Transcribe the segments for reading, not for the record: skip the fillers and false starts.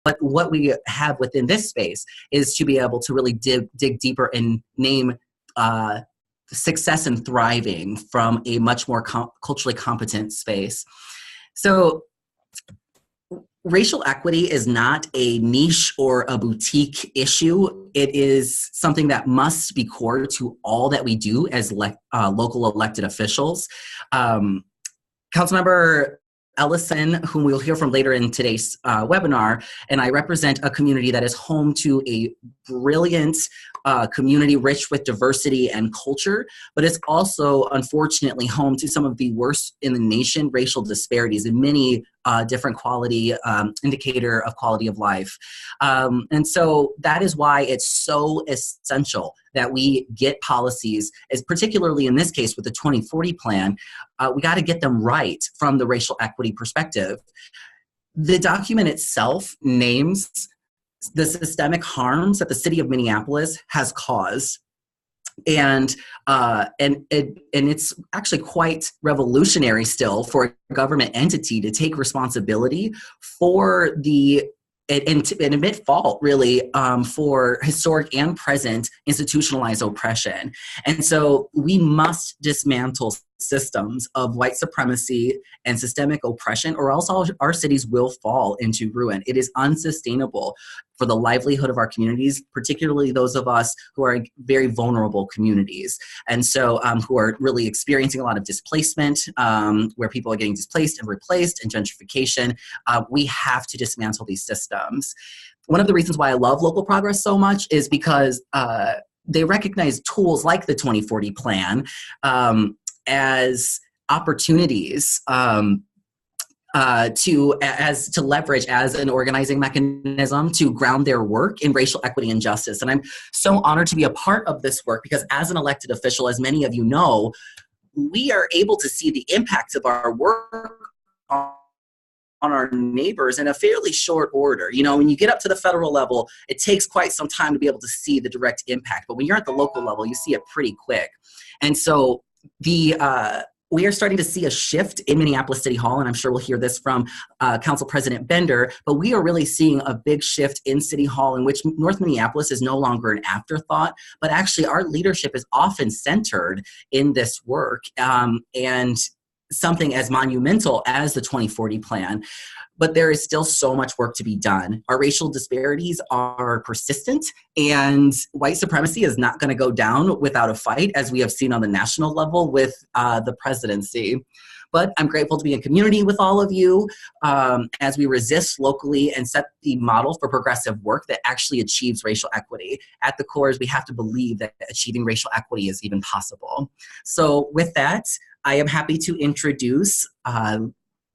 But what we have within this space is to be able to really dig deeper and name success and thriving from a much more culturally competent space. So racial equity is not a niche or a boutique issue. It is something that must be core to all that we do as local elected officials. Councilmember Ellison, whom we'll hear from later in today's webinar, and I represent a community that is home to a brilliant community rich with diversity and culture, but it's also, unfortunately, home to some of the worst in the nation racial disparities in many different quality indicator of quality of life. And so that is why it's so essential that we get policies, as particularly in this case with the 2040 plan, we got to get them right from the racial equity perspective. The document itself names the systemic harms that the city of Minneapolis has caused. And it's actually quite revolutionary still for a government entity to take responsibility for and admit fault, really, for historic and present institutionalized oppression. And so we must dismantle systems of white supremacy and systemic oppression, or else our cities will fall into ruin. It is unsustainable for the livelihood of our communities, particularly those of us who are in very vulnerable communities. And so who are really experiencing a lot of displacement, where people are getting displaced and replaced, and gentrification. We have to dismantle these systems. One of the reasons why I love local progress so much is because they recognize tools like the 2040 plan as opportunities to leverage as an organizing mechanism to ground their work in racial equity and justice. And I'm so honored to be a part of this work because as an elected official, as many of you know, we are able to see the impacts of our work on our neighbors in a fairly short order. You know, when you get up to the federal level, it takes quite some time to be able to see the direct impact. But when you're at the local level, you see it pretty quick. And so we are starting to see a shift in Minneapolis City Hall, and I'm sure we'll hear this from Council President Bender, but we are really seeing a big shift in City Hall in which North Minneapolis is no longer an afterthought, but actually our leadership is often centered in this work, and something as monumental as the 2040 plan. But there is still so much work to be done. Our racial disparities are persistent, and white supremacy is not going to go down without a fight, as we have seen on the national level with the presidency. But I'm grateful to be in community with all of you as we resist locally and set the model for progressive work that actually achieves racial equity. At the core is we have to believe that achieving racial equity is even possible. So with that, I am happy to introduce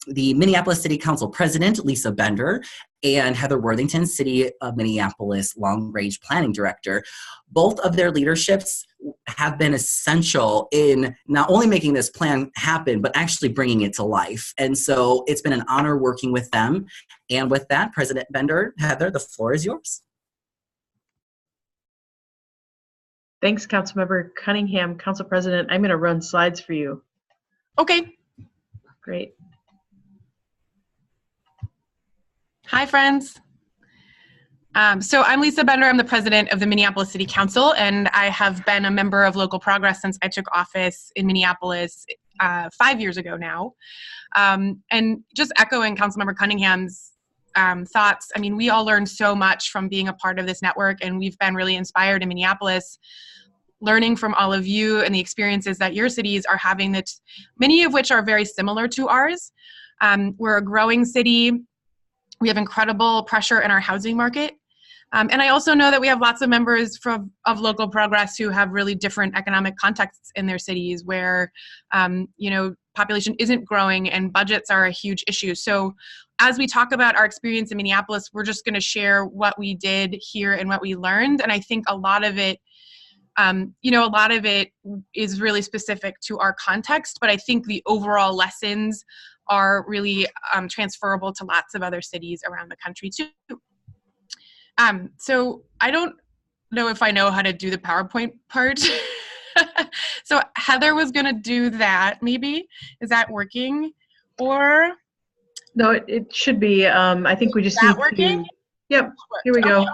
the Minneapolis City Council President, Lisa Bender, and Heather Worthington, City of Minneapolis Long Range Planning Director. Both of their leaderships have been essential in not only making this plan happen, but actually bringing it to life. And so it's been an honor working with them. And with that, President Bender, Heather, the floor is yours. Thanks, Councilmember Cunningham. Council President, I'm going to run slides for you. Okay. Great. Hi, friends. So I'm Lisa Bender. I'm the president of the Minneapolis City Council, and I have been a member of Local Progress since I took office in Minneapolis 5 years ago now. And just echoing Councilmember Cunningham's thoughts, I mean, we all learned so much from being a part of this network, and we've been really inspired in Minneapolis, learning from all of you and the experiences that your cities are having, that many of which are very similar to ours. We're a growing city. We have incredible pressure in our housing market. And I also know that we have lots of members of Local Progress who have really different economic contexts in their cities where, you know, population isn't growing and budgets are a huge issue. So as we talk about our experience in Minneapolis, we're just going to share what we did here and what we learned. And I think a lot of it, you know, a lot of it is really specific to our context, but I think the overall lessons are really transferable to lots of other cities around the country too. So I don't know if I know how to do the PowerPoint part. So Heather was gonna do that, maybe. Is that working? Or? No, it should be. I think we just need working? to. Yep, here we go.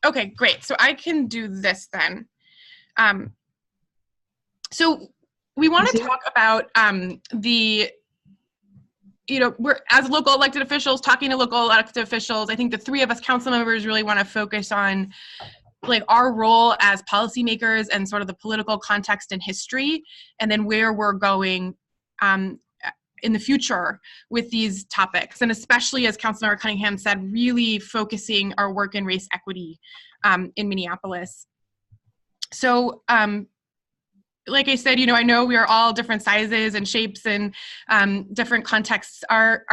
Okay, great. So I can do this then. So we want to talk about we're, as local elected officials, talking to local elected officials, I think the three of us council members really want to focus on like our role as policymakers and sort of the political context and history, and then where we're going in the future with these topics. And especially, as Councilmember Cunningham said, really focusing our work in race equity in Minneapolis. So, like I said, I know we are all different sizes and shapes and different contexts. Our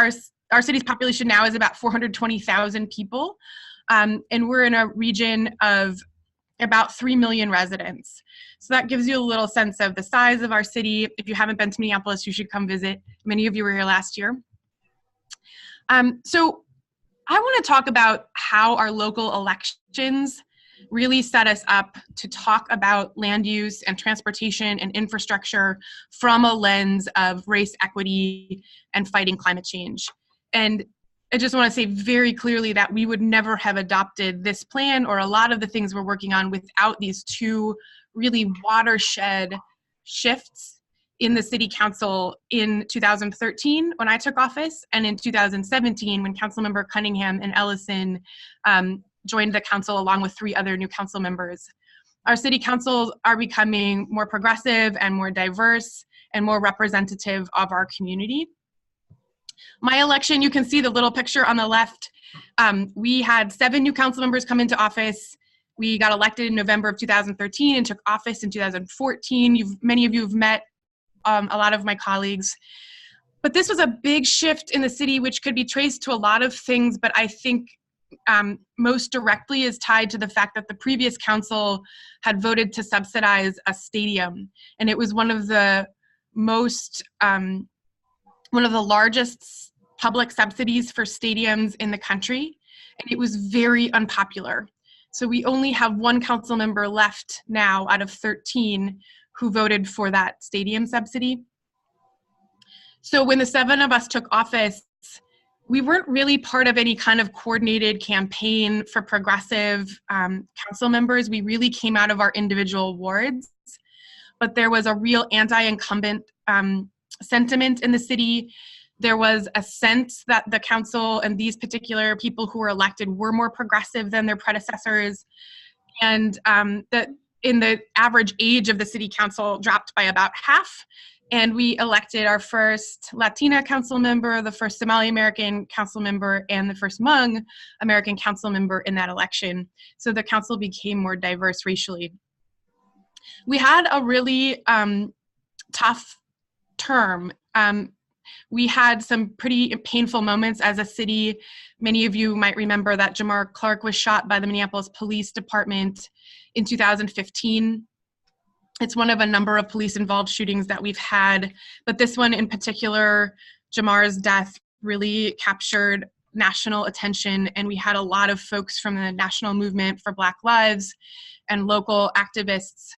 city's population now is about 420,000 people, and we're in a region of about 3 million residents. So that gives you a little sense of the size of our city. If you haven't been to Minneapolis, you should come visit. Many of you were here last year. So I want to talk about how our local elections really set us up to talk about land use and transportation and infrastructure from a lens of race equity and fighting climate change. And I just want to say very clearly that we would never have adopted this plan or a lot of the things we're working on without these two really watershed shifts in the city council in 2013 when I took office, and in 2017 when Councilmember Cunningham and Ellison joined the council along with 3 other new council members. Our city councils are becoming more progressive and more diverse and more representative of our community. My election, you can see the little picture on the left. We had 7 new council members come into office. We got elected in November of 2013 and took office in 2014. Many of you have met a lot of my colleagues. But this was a big shift in the city, which could be traced to a lot of things, but I think most directly is tied to the fact that the previous council had voted to subsidize a stadium. And it was one of the largest public subsidies for stadiums in the country. And it was very unpopular. So we only have 1 council member left now out of 13 who voted for that stadium subsidy. So when the 7 of us took office, we weren't really part of any kind of coordinated campaign for progressive council members. We really came out of our individual wards, but there was a real anti-incumbent sentiment in the city. There was a sense that the council and these particular people who were elected were more progressive than their predecessors, and that in the average age of the city council dropped by about half. And we elected our first Latina council member, the first Somali American council member, and the first Hmong American council member in that election. So the council became more diverse racially. We had a really tough term. We had some pretty painful moments as a city. Many of you might remember that Jamar Clark was shot by the Minneapolis Police Department in 2015. It's one of a number of police-involved shootings that we've had, but this one in particular, Jamar's death, really captured national attention, and we had a lot of folks from the national movement for Black Lives and local activists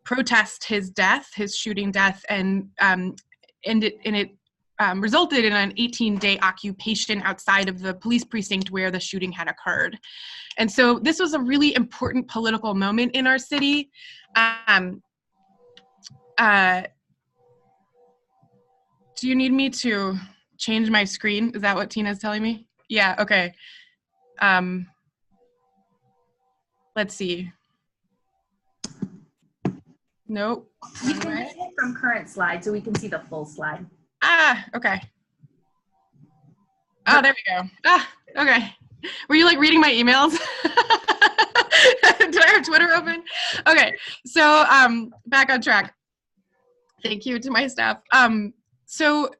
protest his death, his shooting death, and it resulted in an 18-day occupation outside of the police precinct where the shooting had occurred. And so this was a really important political moment in our city. Do you need me to change my screen? Is that what Tina's telling me? Yeah, okay. Let's see. Nope. You can hit from current slide so we can see the full slide. Ah, okay. Oh, there we go. Ah, okay. Were you like reading my emails? Did I have Twitter open? Okay, so back on track. Thank you to my staff. So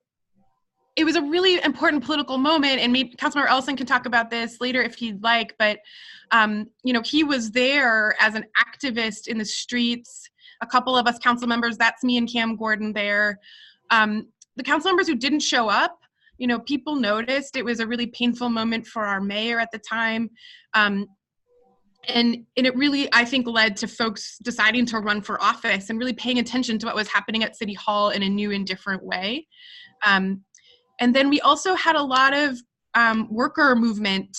it was a really important political moment, and maybe Councilmember Ellison can talk about this later if he'd like, but he was there as an activist in the streets. A couple of us council members, that's me and Cam Gordon there. The council members who didn't show up, people noticed. It was a really painful moment for our mayor at the time. And it really, I think, led to folks deciding to run for office and really paying attention to what was happening at City Hall in a new and different way. And then we also had a lot of worker movement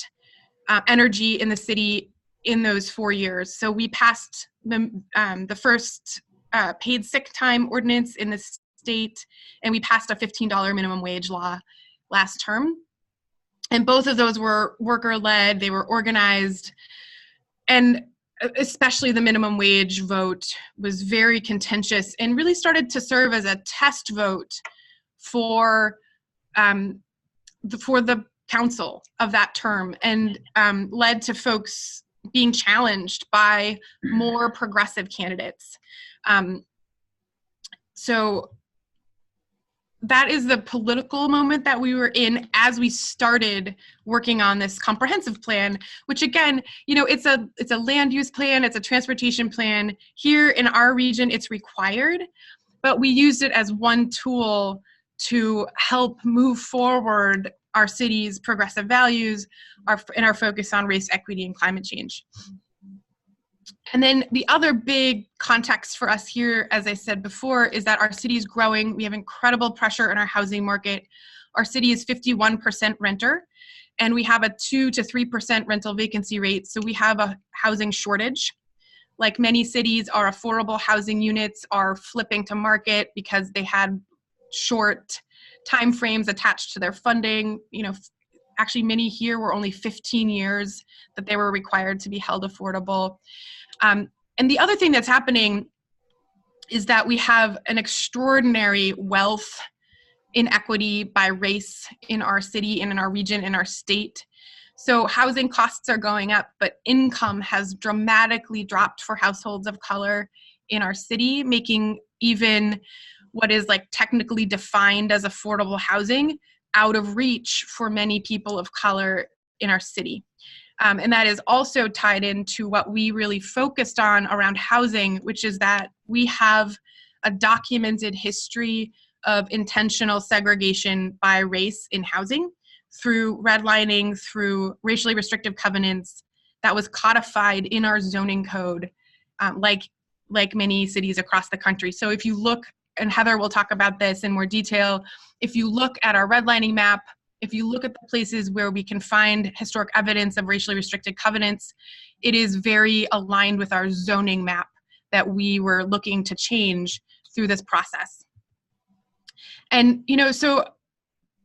energy in the city in those 4 years. So we passed the first paid sick time ordinance in the state, and we passed a $15 minimum wage law last term. And both of those were worker-led, they were organized, and especially the minimum wage vote was very contentious and really started to serve as a test vote for the council of that term, and led to folks being challenged by more progressive candidates. So that is the political moment that we were in as we started working on this comprehensive plan, which again, it's a land use plan, it's a transportation plan. Here in our region, it's required, but we used it as one tool to help move forward our city's progressive values and our focus on race, equity, and climate change. And then the other big context for us here, as I said before, is that our city is growing. We have incredible pressure in our housing market. Our city is 51% renter, and we have a 2 to 3% rental vacancy rate. So we have a housing shortage. Like many cities, our affordable housing units are flipping to market because they had short time frames attached to their funding. Actually many here were only 15 years that they were required to be held affordable. And the other thing that's happening is that we have an extraordinary wealth inequity by race in our city and in our region, in our state. So housing costs are going up, but income has dramatically dropped for households of color in our city, making even what is like technically defined as affordable housing out of reach for many people of color in our city. And that is also tied into what we really focused on around housing, which is that we have a documented history of intentional segregation by race in housing through redlining, through racially restrictive covenants that was codified in our zoning code, like many cities across the country. So if you look, and Heather will talk about this in more detail, if you look at our redlining map, if you look at the places where we can find historic evidence of racially restricted covenants, it is very aligned with our zoning map that we were looking to change through this process. And, so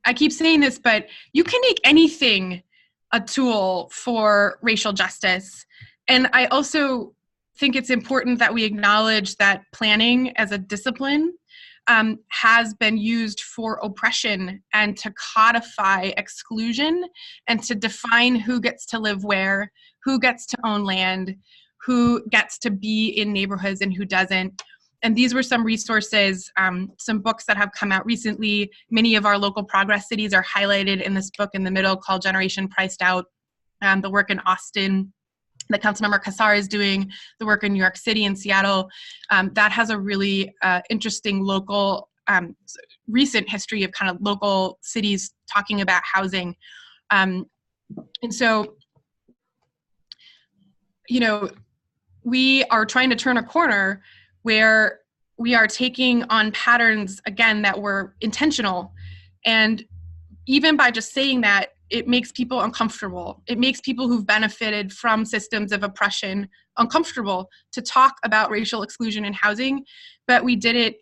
I keep saying this, but you can make anything a tool for racial justice. And I also think it's important that we acknowledge that planning as a discipline has been used for oppression and to codify exclusion and to define who gets to live where, who gets to own land, who gets to be in neighborhoods and who doesn't. And these were some resources, some books that have come out recently. Many of our local progress cities are highlighted in this book in the middle called Generation Priced Out. The work in Austin that Councilmember Kassar is doing, the work in New York City and Seattle, that has a really interesting local, recent history of kind of local cities talking about housing. And so, we are trying to turn a corner where we are taking on patterns, again, that were intentional. And even by just saying that, it makes people uncomfortable. It makes people who've benefited from systems of oppression uncomfortable to talk about racial exclusion in housing, but we did it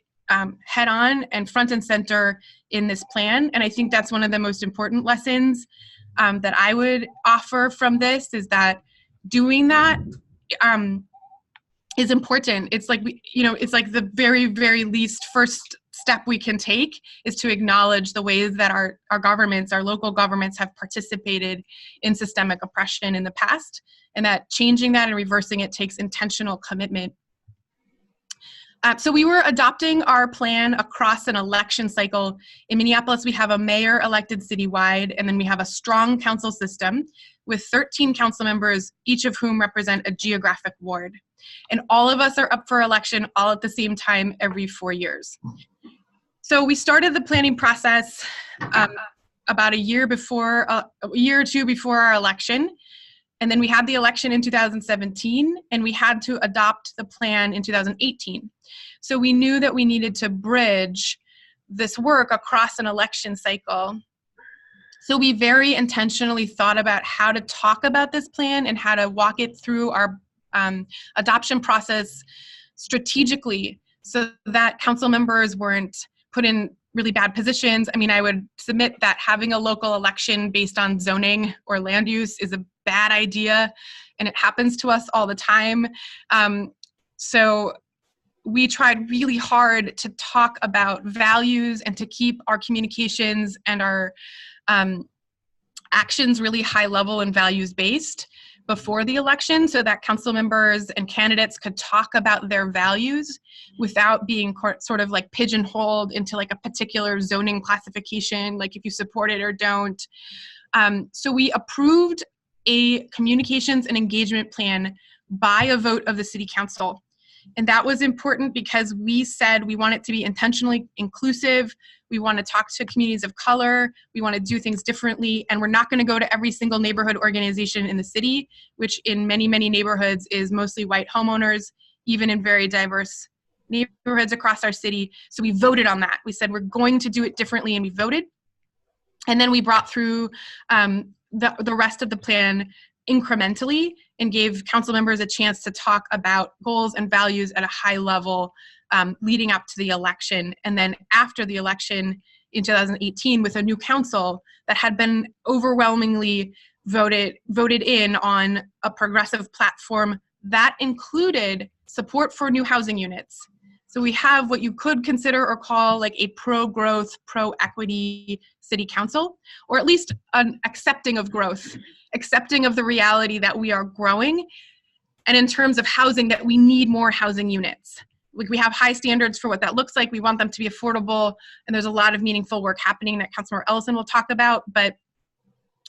head on and front and center in this plan. And I think that's one of the most important lessons that I would offer from this, is that doing that is important. It's like, it's like the very, very least first step we can take is to acknowledge the ways that our governments, our local governments, have participated in systemic oppression in the past, and that changing that and reversing it takes intentional commitment. So we were adopting our plan across an election cycle. In Minneapolis, we have a mayor elected citywide, and then we have a strong council system with 13 council members, each of whom represent a geographic ward. And all of us are up for election all at the same time every 4 years. So we started the planning process about a year or two before our election. And then we had the election in 2017, and we had to adopt the plan in 2018. So we knew that we needed to bridge this work across an election cycle So we very intentionally thought about how to talk about this plan and how to walk it through our adoption process strategically so that council members weren't put in really bad positions. I mean, I would submit that having a local election based on zoning or land use is a bad idea, and it happens to us all the time. So we tried really hard to talk about values and to keep our communications and our actions really high level and values based before the election so that council members and candidates could talk about their values without being sort of like pigeonholed into like a particular zoning classification, like if you support it or don't. So we approved a communications and engagement plan by a vote of the city council. And that was important because we said we want it to be intentionally inclusive. We want to talk to communities of color. We want to do things differently. And we're not going to go to every single neighborhood organization in the city, which in many, many neighborhoods is mostly white homeowners, even in very diverse neighborhoods across our city. So we voted on that. We said we're going to do it differently, and we voted. And then we brought through the rest of the plan incrementally and gave council members a chance to talk about goals and values at a high level leading up to the election. And then after the election in 2018 with a new council that had been overwhelmingly voted in on a progressive platform that included support for new housing units. So we have what you could consider or call like a pro-growth, pro-equity city council, or at least an accepting of growth, accepting of the reality that we are growing, and in terms of housing, that we need more housing units. We have high standards for what that looks like. We want them to be affordable, and there's a lot of meaningful work happening that Councilmember Ellison will talk about, but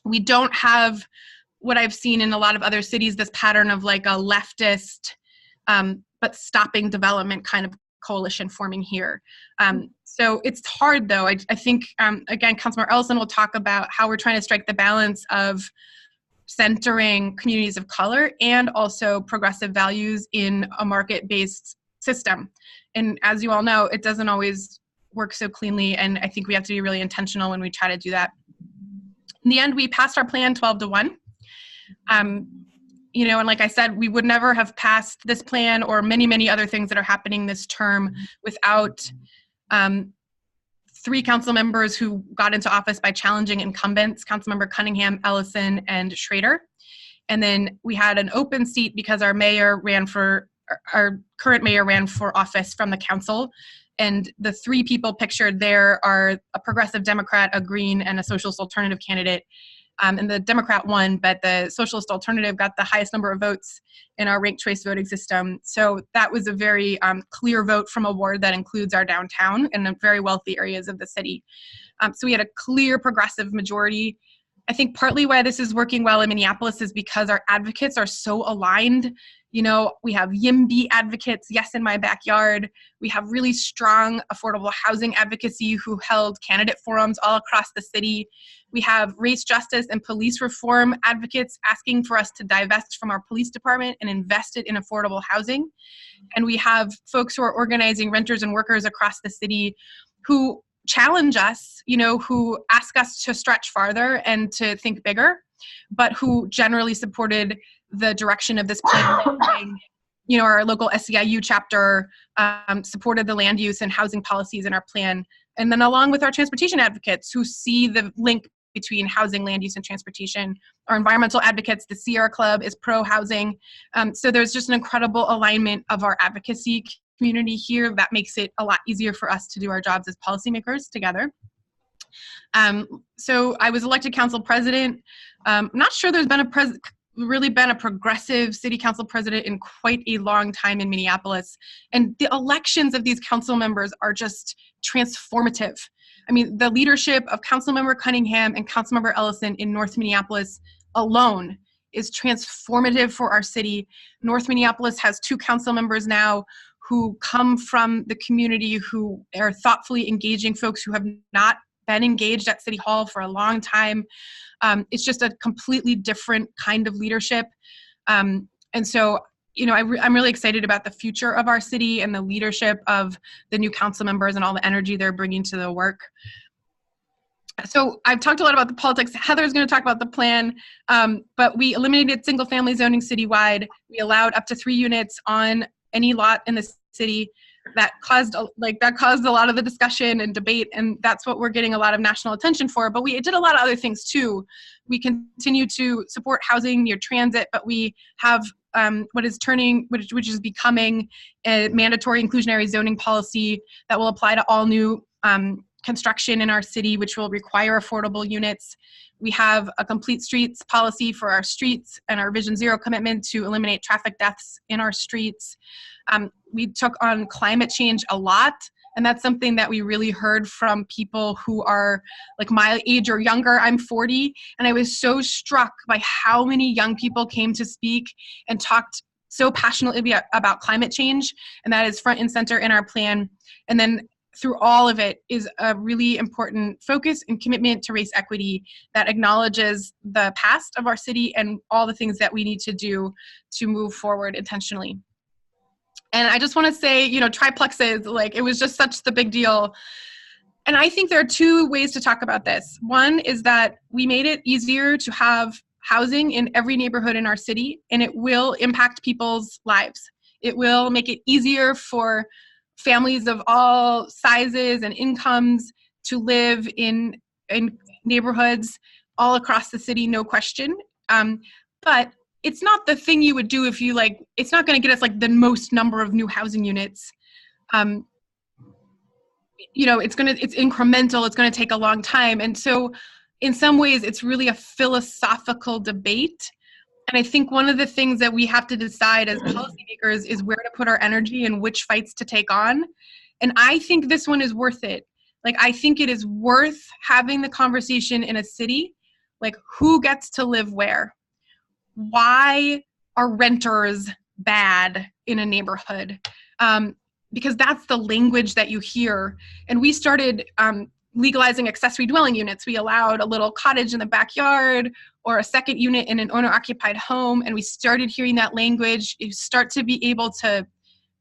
we don't have what I've seen in a lot of other cities, this pattern of like a leftist, but stopping development kind of coalition forming here. So it's hard though. I think, again, Councilmember Ellison will talk about how we're trying to strike the balance of centering communities of color and also progressive values in a market-based system. And as you all know, it doesn't always work so cleanly, and I think we have to be really intentional when we try to do that. In the end, we passed our plan 12-1. You know, and like I said, we would never have passed this plan or many, many other things that are happening this term without 3 council members who got into office by challenging incumbents, Councilmember Cunningham, Ellison, and Schrader. And then we had an open seat because our current mayor ran for office from the council. And the 3 people pictured there are a progressive Democrat, a Green, and a socialist alternative candidate. And the Democrat won, but the socialist alternative got the highest number of votes in our ranked choice voting system. So that was a very clear vote from a ward that includes our downtown and the very wealthy areas of the city. So we had a clear progressive majority. I think partly why this is working well in Minneapolis is because our advocates are so aligned. You know, we have YIMBY advocates, Yes in My Backyard. We have really strong affordable housing advocacy who held candidate forums all across the city. We have race justice and police reform advocates asking for us to divest from our police department and invest it in affordable housing. And we have folks who are organizing renters and workers across the city who challenge us, you know, who ask us to stretch farther and to think bigger, but who generally supported the direction of this plan. You know, our local SEIU chapter supported the land use and housing policies in our plan. And then along with our transportation advocates who see the link between housing, land use, and transportation. Our environmental advocates, the Sierra Club is pro-housing. So there's just an incredible alignment of our advocacy community here that makes it a lot easier for us to do our jobs as policymakers together. So I was elected council president. I'm not sure there's been really been a progressive city council president in quite a long time in Minneapolis. And the elections of these council members are just transformative. I mean, the leadership of Councilmember Cunningham and Councilmember Ellison in North Minneapolis alone is transformative for our city. North Minneapolis has 2 council members now who come from the community, who are thoughtfully engaging folks who have not been engaged at City Hall for a long time. It's just a completely different kind of leadership. And so, you know, I'm really excited about the future of our city and the leadership of the new council members and all the energy they're bringing to the work. So I've talked a lot about the politics. Heather's going to talk about the plan, but we eliminated single-family zoning citywide. We allowed up to 3 units on any lot in the city. That caused a lot of the discussion and debate, and that's what we're getting a lot of national attention for. But we did a lot of other things too. We continue to support housing near transit, but we have which is becoming a mandatory inclusionary zoning policy that will apply to all new construction in our city, which will require affordable units. We have a complete streets policy for our streets and our Vision Zero commitment to eliminate traffic deaths in our streets. We took on climate change a lot, and that's something that we really heard from people who are like my age or younger. I'm 40, and I was so struck by how many young people came to speak and talked so passionately about climate change, and that is front and center in our plan. And then through all of it is a really important focus and commitment to race equity that acknowledges the past of our city and all the things that we need to do to move forward intentionally. And I just want to say, triplexes, it was just such the big deal. And I think there are 2 ways to talk about this. One is that we made it easier to have housing in every neighborhood in our city, and it will impact people's lives. It will make it easier for families of all sizes and incomes to live in neighborhoods all across the city, no question. But it's not the thing you would do if you it's not going to get us the most number of new housing units. It's incremental, it's going to take a long time. And so in some ways it's really a philosophical debate. And I think one of the things that we have to decide as policymakers is where to put our energy and which fights to take on. And I think this one is worth it. I think it is worth having the conversation in a city, who gets to live where? Why are renters bad in a neighborhood? Because that's the language that you hear. And we started legalizing accessory dwelling units. We allowed a little cottage in the backyard or a second unit in an owner-occupied home, and we started hearing that language. You start to be able to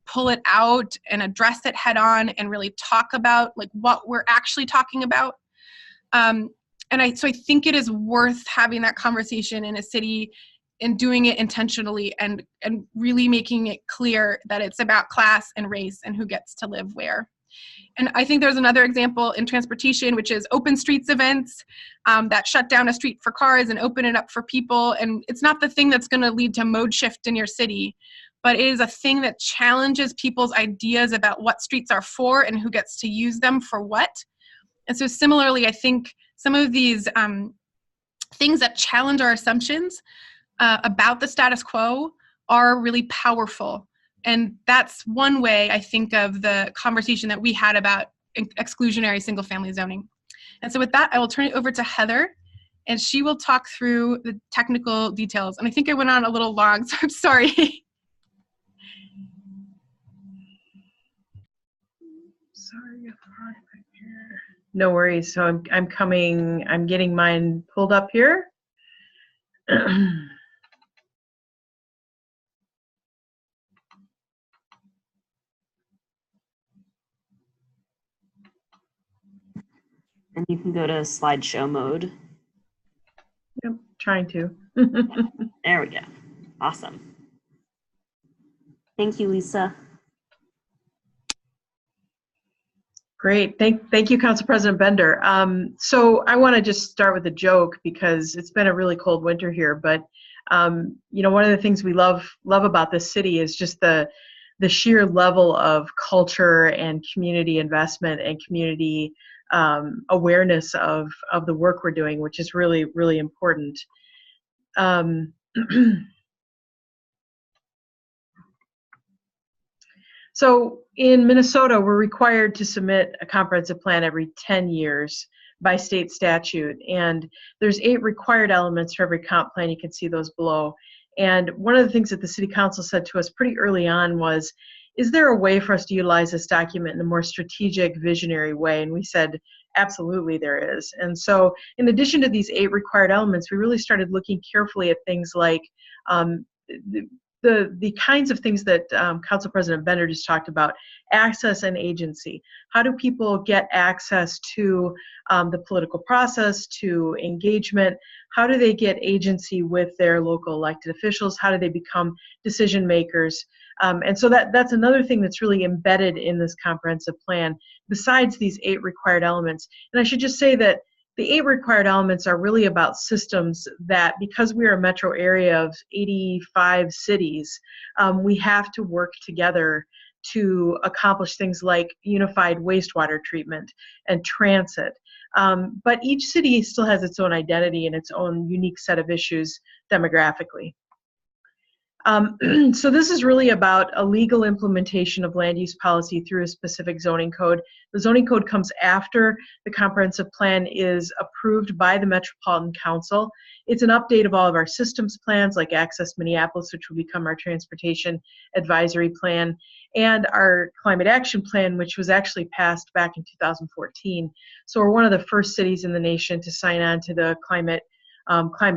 pull it out and address it head on and really talk about what we're actually talking about. So I think it is worth having that conversation in a city and doing it intentionally and really making it clear that it's about class and race and who gets to live where. And I think there's another example in transportation, which is open streets events that shut down a street for cars and open it up for people. And it's not the thing that's going to lead to mode shift in your city, but it is a thing that challenges people's ideas about what streets are for and who gets to use them for what. And so similarly, I think some of these things that challenge our assumptions about the status quo are really powerful. And that's one way I think of the conversation that we had about exclusionary single-family zoning. And so with that, I will turn it over to Heather, and she will talk through the technical details. And I think I went on a little long, so I'm sorry. No worries. So I'm getting mine pulled up here. And you can go to slideshow mode. Yep, trying to. There we go. Awesome. Thank you, Lisa. Great. Thank you, Council President Bender. So I want to just start with a joke because it's been a really cold winter here. But one of the things we love about this city is just the sheer level of culture and community investment and community awareness of the work we're doing, which is really, really important. So in Minnesota, we're required to submit a comprehensive plan every 10 years by state statute. And there's 8 required elements for every comp plan. You can see those below. And one of the things that the City Council said to us pretty early on was, is there a way for us to utilize this document in a more strategic, visionary way? And we said, absolutely there is. And so in addition to these 8 required elements, we really started looking carefully at things like the the kinds of things that Council President Bender just talked about, access and agency. How do people get access to the political process, to engagement? How do they get agency with their local elected officials? How do they become decision makers? And so that's another thing that's really embedded in this comprehensive plan, besides these 8 required elements. And I should just say that the 8 required elements are really about systems that, because we are a metro area of 85 cities, we have to work together to accomplish things like unified wastewater treatment and transit. But each city still has its own identity and its own unique set of issues demographically. So this is really about a legal implementation of land use policy through a specific zoning code. The zoning code comes after the comprehensive plan is approved by the Metropolitan Council. It's an update of all of our systems plans like Access Minneapolis, which will become our transportation advisory plan, and our climate action plan, which was actually passed back in 2014. So we're one of the first cities in the nation to sign on to the climate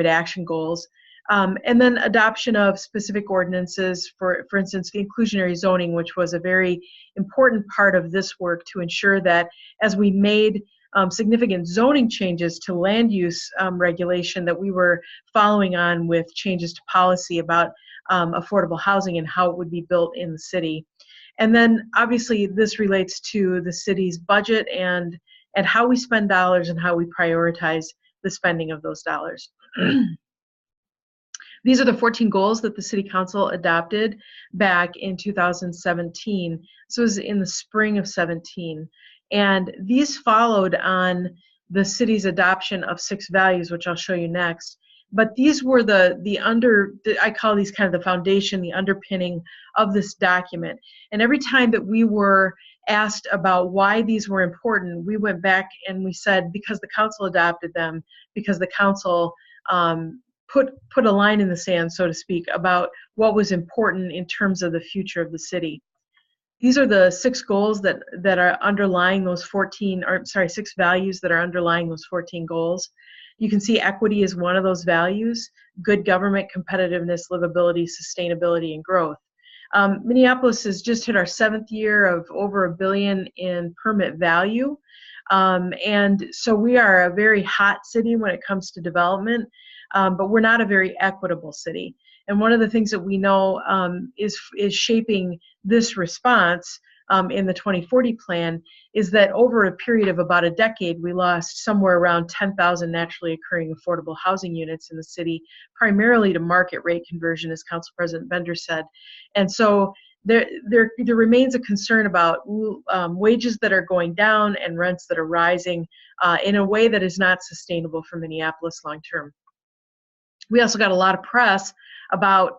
action goals. And then adoption of specific ordinances, for instance, the inclusionary zoning, which was a very important part of this work to ensure that as we made significant zoning changes to land use regulation, that we were following on with changes to policy about affordable housing and how it would be built in the city. And then obviously this relates to the city's budget and how we spend dollars and how we prioritize the spending of those dollars. These are the 14 goals that the City Council adopted back in 2017. So it was in the spring of 17. And these followed on the city's adoption of 6 values, which I'll show you next. But these were I call these kind of the foundation, the underpinning of this document. And every time that we were asked about why these were important, we went back and we said, because the council adopted them, because the council put a line in the sand, so to speak, about what was important in terms of the future of the city. These are the 6 goals that are underlying those 6 values that are underlying those 14 goals. You can see equity is one of those values: good government, competitiveness, livability, sustainability, and growth. Minneapolis has just hit our 7th year of over $1 billion in permit value. And so we are a very hot city when it comes to development. But we're not a very equitable city. And one of the things that we know is shaping this response in the 2040 plan is that over a period of about a decade, we lost somewhere around 10,000 naturally occurring affordable housing units in the city, primarily to market rate conversion, as Council President Bender said. And so there remains a concern about wages that are going down and rents that are rising in a way that is not sustainable for Minneapolis long term. We also got a lot of press about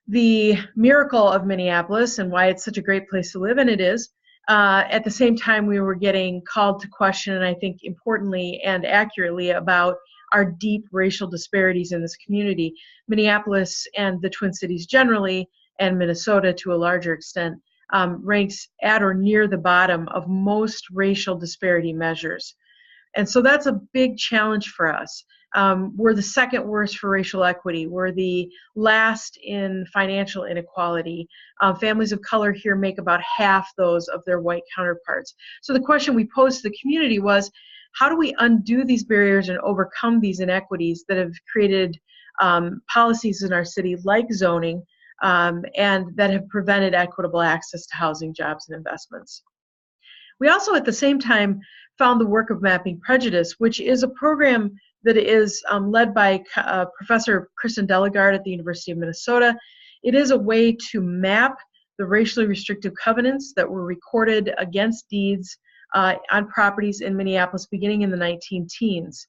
the miracle of Minneapolis and why it's such a great place to live, and it is. At the same time, we were getting called to question, and I think importantly and accurately, about our deep racial disparities in this community. Minneapolis and the Twin Cities generally, and Minnesota to a larger extent, ranks at or near the bottom of most racial disparity measures. And so that's a big challenge for us. We're the 2nd worst for racial equity. We're the last in financial inequality. Families of color here make about half those of their white counterparts. So the question we posed to the community was, how do we undo these barriers and overcome these inequities that have created policies in our city like zoning and that have prevented equitable access to housing, jobs, and investments? We also at the same time found the work of Mapping Prejudice, which is a program that is led by Professor Kristen Delegard at the University of Minnesota. It is a way to map the racially restrictive covenants that were recorded against deeds on properties in Minneapolis beginning in the 19-teens.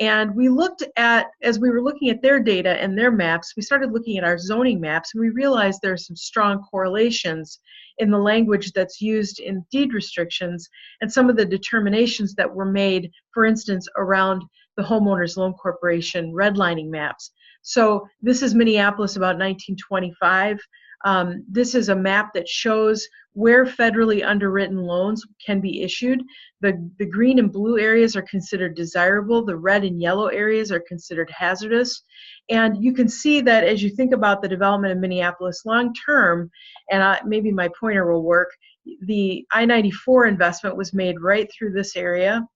And we looked at, as we were looking at their data and their maps, we started looking at our zoning maps, and we realized there are some strong correlations in the language that's used in deed restrictions and some of the determinations that were made, for instance, around the Homeowners Loan Corporation redlining maps. So this is Minneapolis about 1925. This is a map that shows where federally underwritten loans can be issued. The green and blue areas are considered desirable. The red and yellow areas are considered hazardous. And you can see that as you think about the development of Minneapolis long term, and maybe my pointer will work, the I-94 investment was made right through this area.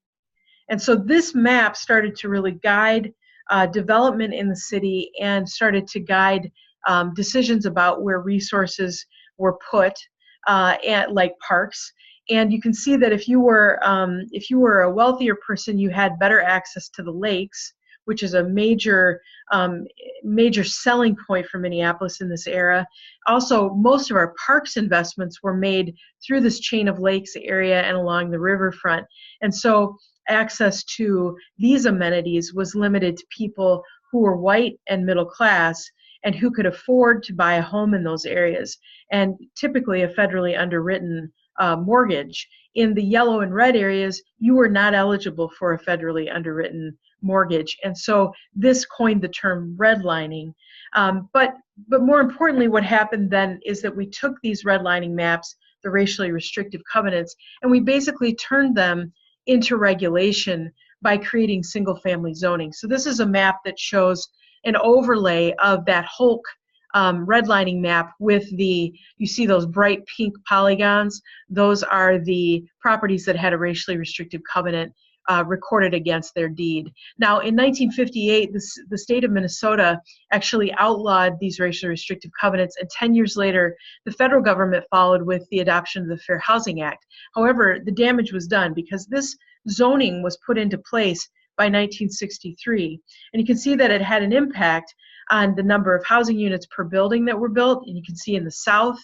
And so this map started to really guide development in the city and started to guide decisions about where resources were put, like parks. And you can see that if you were a wealthier person, you had better access to the lakes, which is a major selling point for Minneapolis in this era. Also, most of our parks investments were made through this chain of lakes area and along the riverfront. And so access to these amenities was limited to people who were white and middle class and who could afford to buy a home in those areas, and typically a federally underwritten mortgage. In the yellow and red areas, you were not eligible for a federally underwritten mortgage, and so this coined the term redlining. But more importantly, what happened then is that we took these redlining maps, the racially restrictive covenants, and we basically turned them into regulation by creating single-family zoning. So this is a map that shows an overlay of that Hulk redlining map with you see those bright pink polygons. Those are the properties that had a racially restrictive covenant recorded against their deed. Now, in 1958, the state of Minnesota actually outlawed these racially restrictive covenants, and 10 years later, the federal government followed with the adoption of the Fair Housing Act. However, the damage was done because this zoning was put into place by 1963. And you can see that it had an impact on the number of housing units per building that were built. And you can see in the south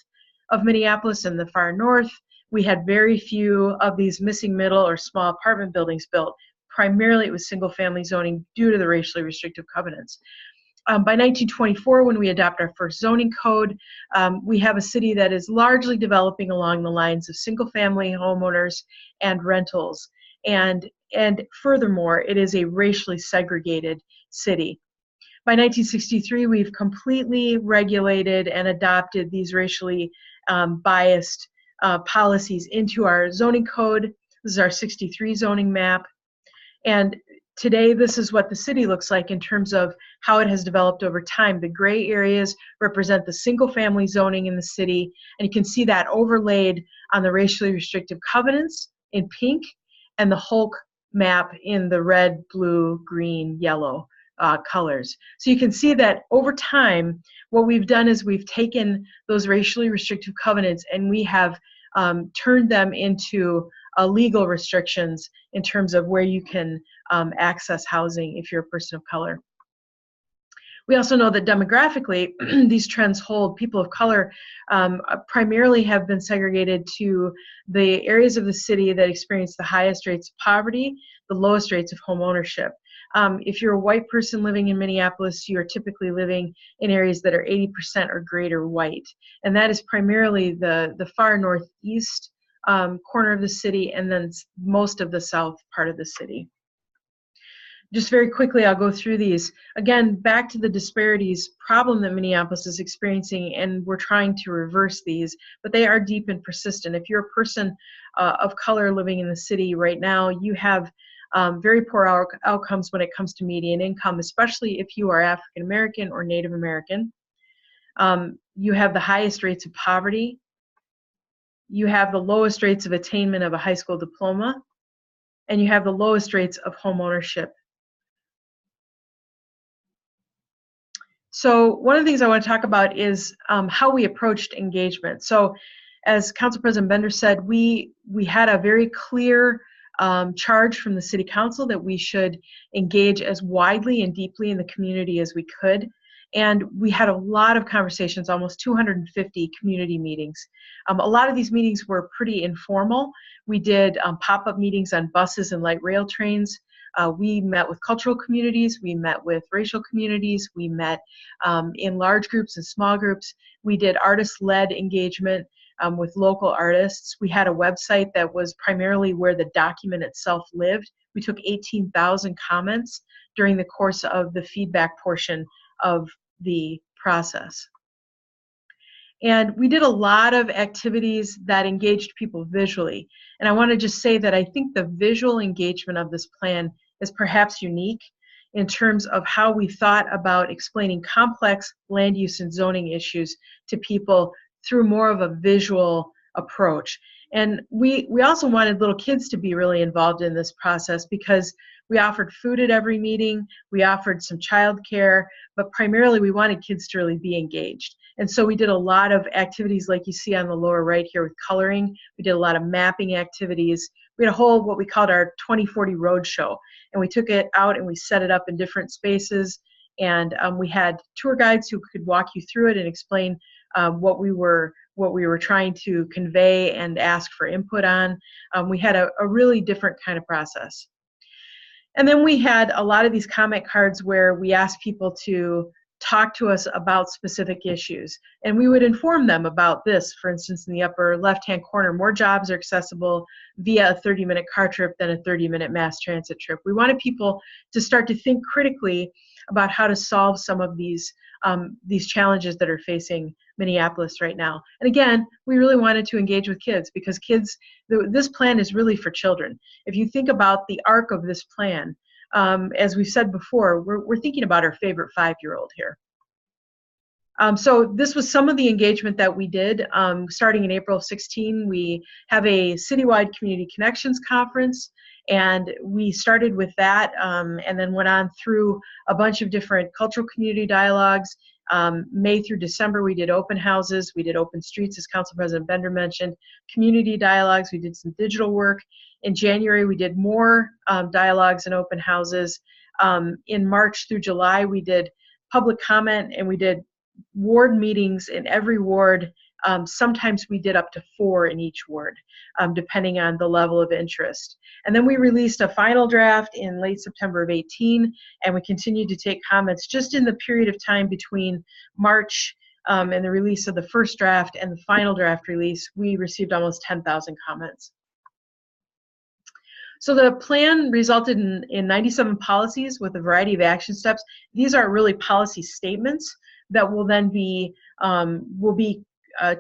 of Minneapolis and the far north, we had very few of these missing middle or small apartment buildings built. Primarily, it was single-family zoning due to the racially restrictive covenants. By 1924, when we adopt our first zoning code, we have a city that is largely developing along the lines of single-family homeowners and rentals. And furthermore, it is a racially segregated city. By 1963, we've completely regulated and adopted these racially biased policies into our zoning code. This is our 63 zoning map. And today, this is what the city looks like in terms of how it has developed over time. The gray areas represent the single-family zoning in the city, and you can see that overlaid on the racially restrictive covenants in pink, and the Hulk map in the red, blue, green, yellow colors. So you can see that over time, what we've done is we've taken those racially restrictive covenants and we have turned them into legal restrictions in terms of where you can access housing if you're a person of color. We also know that demographically, these trends hold. People of color primarily have been segregated to the areas of the city that experience the highest rates of poverty, the lowest rates of home ownership. If you're a white person living in Minneapolis, you are typically living in areas that are 80% or greater white. And that is primarily the far northeast corner of the city and then most of the south part of the city. Just very quickly, I'll go through these. Again, back to the disparities problem that Minneapolis is experiencing, and we're trying to reverse these, but they are deep and persistent. If you're a person of color living in the city right now, you have very poor outcomes when it comes to median income, especially if you are African American or Native American. You have the highest rates of poverty. You have the lowest rates of attainment of a high school diploma, and you have the lowest rates of home ownership. So one of the things I want to talk about is how we approached engagement. So as Council President Bender said, we had a very clear charge from the City Council that we should engage as widely and deeply in the community as we could. And we had a lot of conversations, almost 250 community meetings. A lot of these meetings were pretty informal. We did pop-up meetings on buses and light rail trains. We met with cultural communities, we met with racial communities, we met in large groups and small groups. We did artist-led engagement with local artists. We had a website that was primarily where the document itself lived. We took 18,000 comments during the course of the feedback portion of the process. And we did a lot of activities that engaged people visually. And I want to just say that I think the visual engagement of this plan is perhaps unique in terms of how we thought about explaining complex land use and zoning issues to people through more of a visual approach. And we also wanted little kids to be really involved in this process because we offered food at every meeting, we offered some childcare, but primarily we wanted kids to really be engaged. And so we did a lot of activities like you see on the lower right here with coloring. We did a lot of mapping activities. We had a whole, what we called our 2040 roadshow. And we took it out and we set it up in different spaces. And we had tour guides who could walk you through it and explain what we were trying to convey and ask for input on. We had a really different kind of process. And then we had a lot of these comment cards where we asked people to talk to us about specific issues. And we would inform them about this. For instance, in the upper left-hand corner, more jobs are accessible via a 30-minute car trip than a 30-minute mass transit trip. We wanted people to start to think critically about how to solve some of these challenges that are facing Minneapolis right now. And again, we really wanted to engage with kids because kids, this plan is really for children. If you think about the arc of this plan, as we've said before, we're thinking about our favorite 5-year-old here. So this was some of the engagement that we did. Starting in April of 16, we have a citywide community connections conference, and we started with that and then went on through a bunch of different cultural community dialogues. May through December, we did open houses, we did open streets, as Council President Bender mentioned, community dialogues, we did some digital work. In January, we did more dialogues and open houses. In March through July, we did public comment and we did ward meetings in every ward. Sometimes we did up to 4 in each ward, depending on the level of interest. And then we released a final draft in late September of 18, and we continued to take comments just in the period of time between March and the release of the first draft and the final draft release. We received almost 10,000 comments. So the plan resulted in 97 policies with a variety of action steps. These are really policy statements that will then be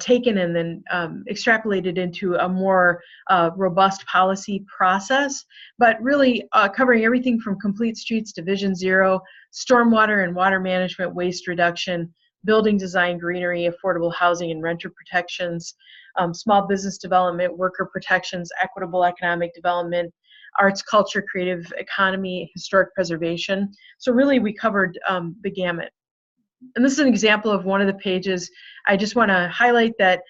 taken and then extrapolated into a more robust policy process, but really covering everything from complete streets to Vision Zero, stormwater and water management, waste reduction, building design, greenery, affordable housing and renter protections, small business development, worker protections, equitable economic development, arts, culture, creative economy, historic preservation. So really we covered the gamut. And this is an example of one of the pages. I just want to highlight that,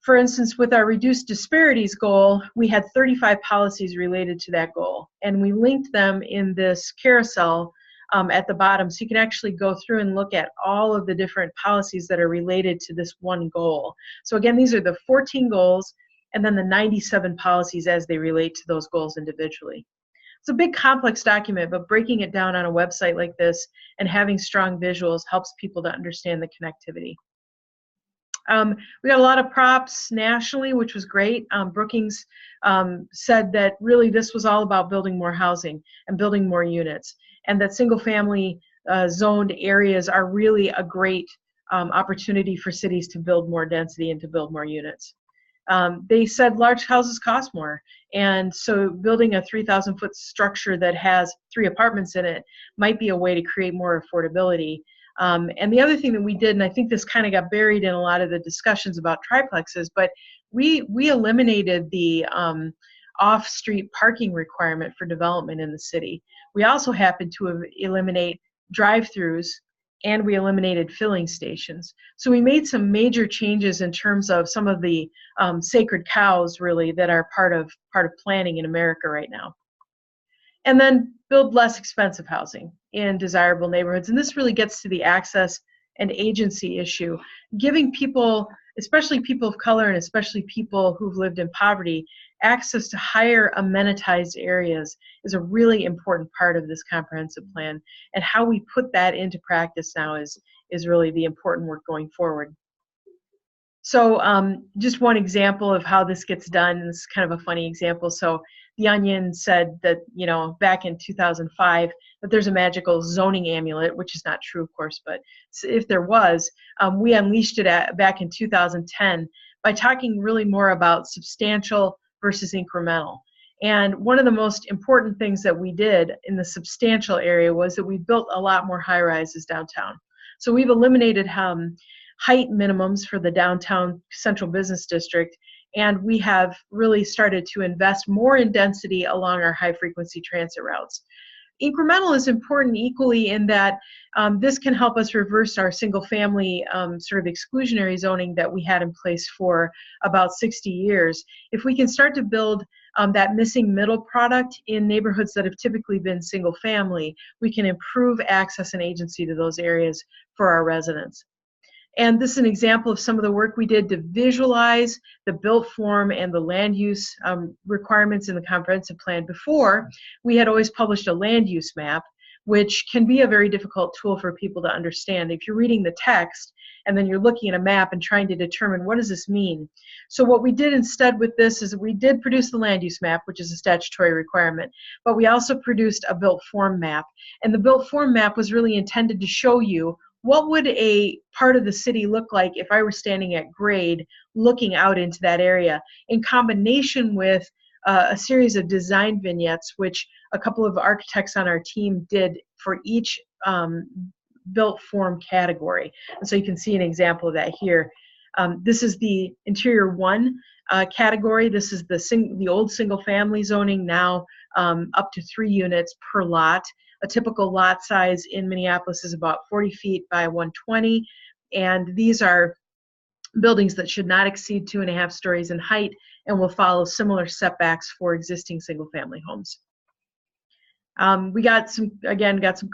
for instance, with our reduced disparities goal, we had 35 policies related to that goal. And we linked them in this carousel at the bottom. So you can actually go through and look at all of the different policies that are related to this one goal. So again, these are the 14 goals and then the 97 policies as they relate to those goals individually. It's a big complex document, but breaking it down on a website like this and having strong visuals helps people to understand the connectivity. We got a lot of props nationally, which was great. Brookings said that really this was all about building more housing and building more units, and that single family zoned areas are really a great opportunity for cities to build more density and to build more units. They said large houses cost more, and so building a 3,000-foot structure that has 3 apartments in it might be a way to create more affordability. And the other thing that we did, and I think this kind of got buried in a lot of the discussions about triplexes, but we eliminated the off-street parking requirement for development in the city. We also happened to eliminate drive-throughs, and we eliminated filling stations. So we made some major changes in terms of some of the sacred cows, really, that are part of planning in America right now. And then build less expensive housing in desirable neighborhoods. And this really gets to the access and agency issue, giving people, especially people of color and especially people who've lived in poverty, access to higher amenitized areas is a really important part of this comprehensive plan. And how we put that into practice now is really the important work going forward. So just one example of how this gets done, and this is kind of a funny example. So The Onion said that, you know, back in 2005, that there's a magical zoning amulet, which is not true, of course, but if there was, we unleashed it back in 2010 by talking really more about substantial versus incremental. And one of the most important things that we did in the substantial area was that we built a lot more high-rises downtown. So we've eliminated height minimums for the downtown central business district, and we have really started to invest more in density along our high-frequency transit routes. Incremental is important equally in that this can help us reverse our single-family sort of exclusionary zoning that we had in place for about 60 years. If we can start to build that missing middle product in neighborhoods that have typically been single-family, we can improve access and agency to those areas for our residents. And this is an example of some of the work we did to visualize the built form and the land use requirements in the comprehensive plan. Before, we had always published a land use map, which can be a very difficult tool for people to understand. If you're reading the text and then you're looking at a map and trying to determine what does this mean. So what we did instead with this is we did produce the land use map, which is a statutory requirement, but we also produced a built form map. And the built form map was really intended to show you what would a part of the city look like if I were standing at grade looking out into that area, in combination with a series of design vignettes, which a couple of architects on our team did for each built form category. And so you can see an example of that here. This is the interior one category. This is the old single family zoning, now up to 3 units per lot. A typical lot size in Minneapolis is about 40 feet by 120, and these are buildings that should not exceed 2.5 stories in height and will follow similar setbacks for existing single-family homes. We got some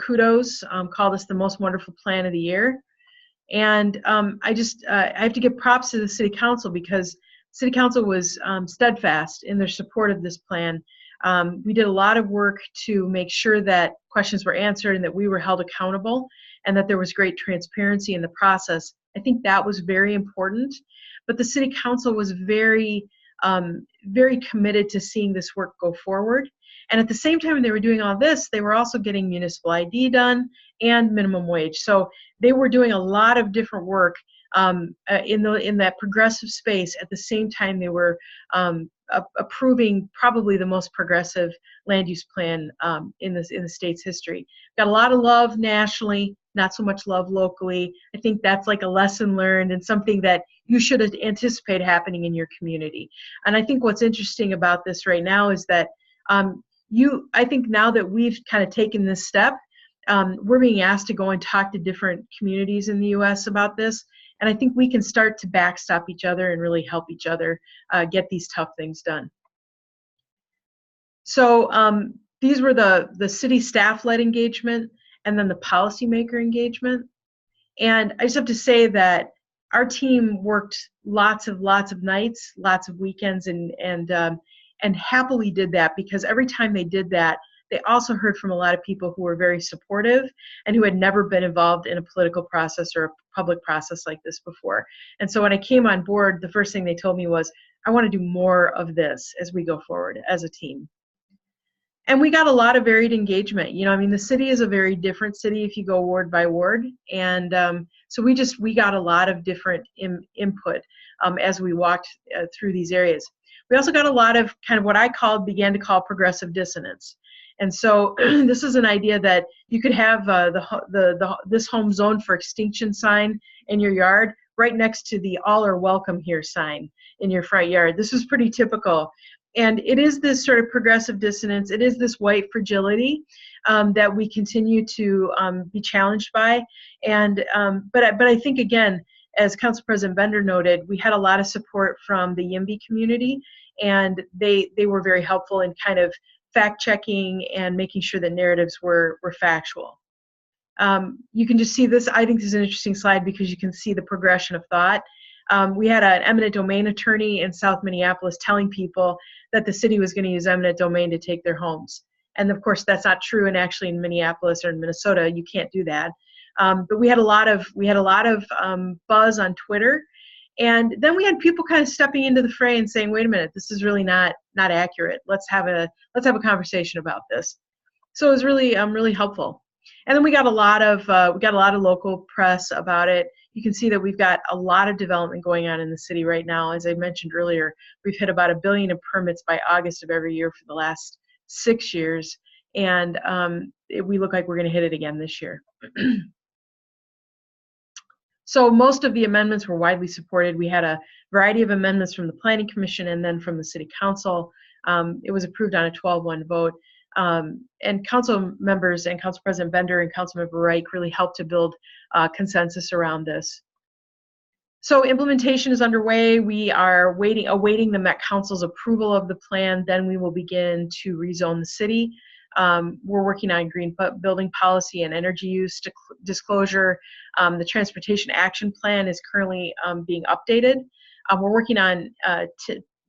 kudos, called us the most wonderful plan of the year. And I have to give props to the City Council, because City Council was steadfast in their support of this plan. We did a lot of work to make sure that questions were answered and that we were held accountable and that there was great transparency in the process. I think that was very important, but the City Council was very committed to seeing this work go forward. And at the same time they were doing all this, they were also getting municipal ID done and minimum wage. So they were doing a lot of different work in that progressive space. At the same time, they were approving probably the most progressive land use plan in the state's history. Got a lot of love nationally, not so much love locally. I think that's like a lesson learned and something that you should anticipate happening in your community. And I think what's interesting about this right now is that I think now that we've kind of taken this step, we're being asked to go and talk to different communities in the U.S. about this. And I think we can start to backstop each other and really help each other get these tough things done. So these were the city staff-led engagement and then the policymaker engagement. And I just have to say that our team worked lots of nights, lots of weekends, and happily did that, because every time they did that, they also heard from a lot of people who were very supportive and who had never been involved in a political process or a public process like this before. And so when I came on board, the first thing they told me was, I want to do more of this as we go forward as a team. And we got a lot of varied engagement. You know, I mean, the city is a very different city if you go ward by ward. And so we got a lot of different input as we walked through these areas. We also got a lot of kind of what I began to call progressive dissonance. And so this is an idea that you could have this home zoned for extinction sign in your yard right next to the all are welcome here sign in your front yard. This is pretty typical. And it is this sort of progressive dissonance. It is this white fragility that we continue to be challenged by. And but I think, again, as Council President Bender noted, we had a lot of support from the YIMBY community, and they were very helpful in kind of fact-checking and making sure that narratives were factual. You can just see this. I think this is an interesting slide because you can see the progression of thought. We had an eminent domain attorney in South Minneapolis telling people that the city was going to use eminent domain to take their homes. And of course, that's not true. And actually in Minneapolis or in Minnesota, you can't do that. But we had a lot of buzz on Twitter. And then we had people kind of stepping into the fray and saying, wait a minute, this is really not accurate. Let's have a conversation about this. So it was really really helpful. And then we got a lot of local press about it. You can see that we've got a lot of development going on in the city right now. As I mentioned earlier, we've hit about 1 billion in permits by August of every year for the last 6 years. And we look like we're going to hit it again this year. So most of the amendments were widely supported. We had a variety of amendments from the Planning Commission and then from the City Council. It was approved on a 12-1 vote. And council members and Council President Bender and Councilmember Reich really helped to build consensus around this. So implementation is underway. We are awaiting the Met Council's approval of the plan. Then we will begin to rezone the city. We're working on green building policy and energy use disclosure. The Transportation Action Plan is currently being updated. We're working on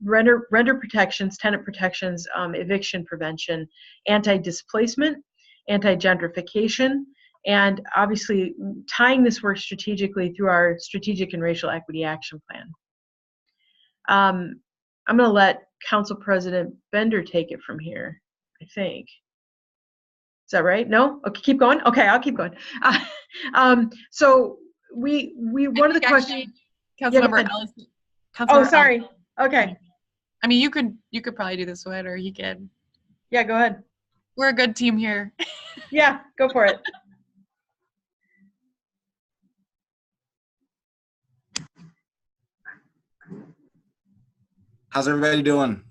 renter protections, tenant protections, eviction prevention, anti-displacement, anti-gentrification, and obviously tying this work strategically through our Strategic and Racial Equity Action Plan. I'm going to let Council President Bender take it from here, I think. Is that right? No? Okay, keep going. Okay, I'll keep going. So we one of the questions. Councilmember Ellison. Oh, sorry. Okay. I mean, you could probably do this one, or he could. Yeah, go ahead. We're a good team here. Yeah, go for it. How's everybody doing?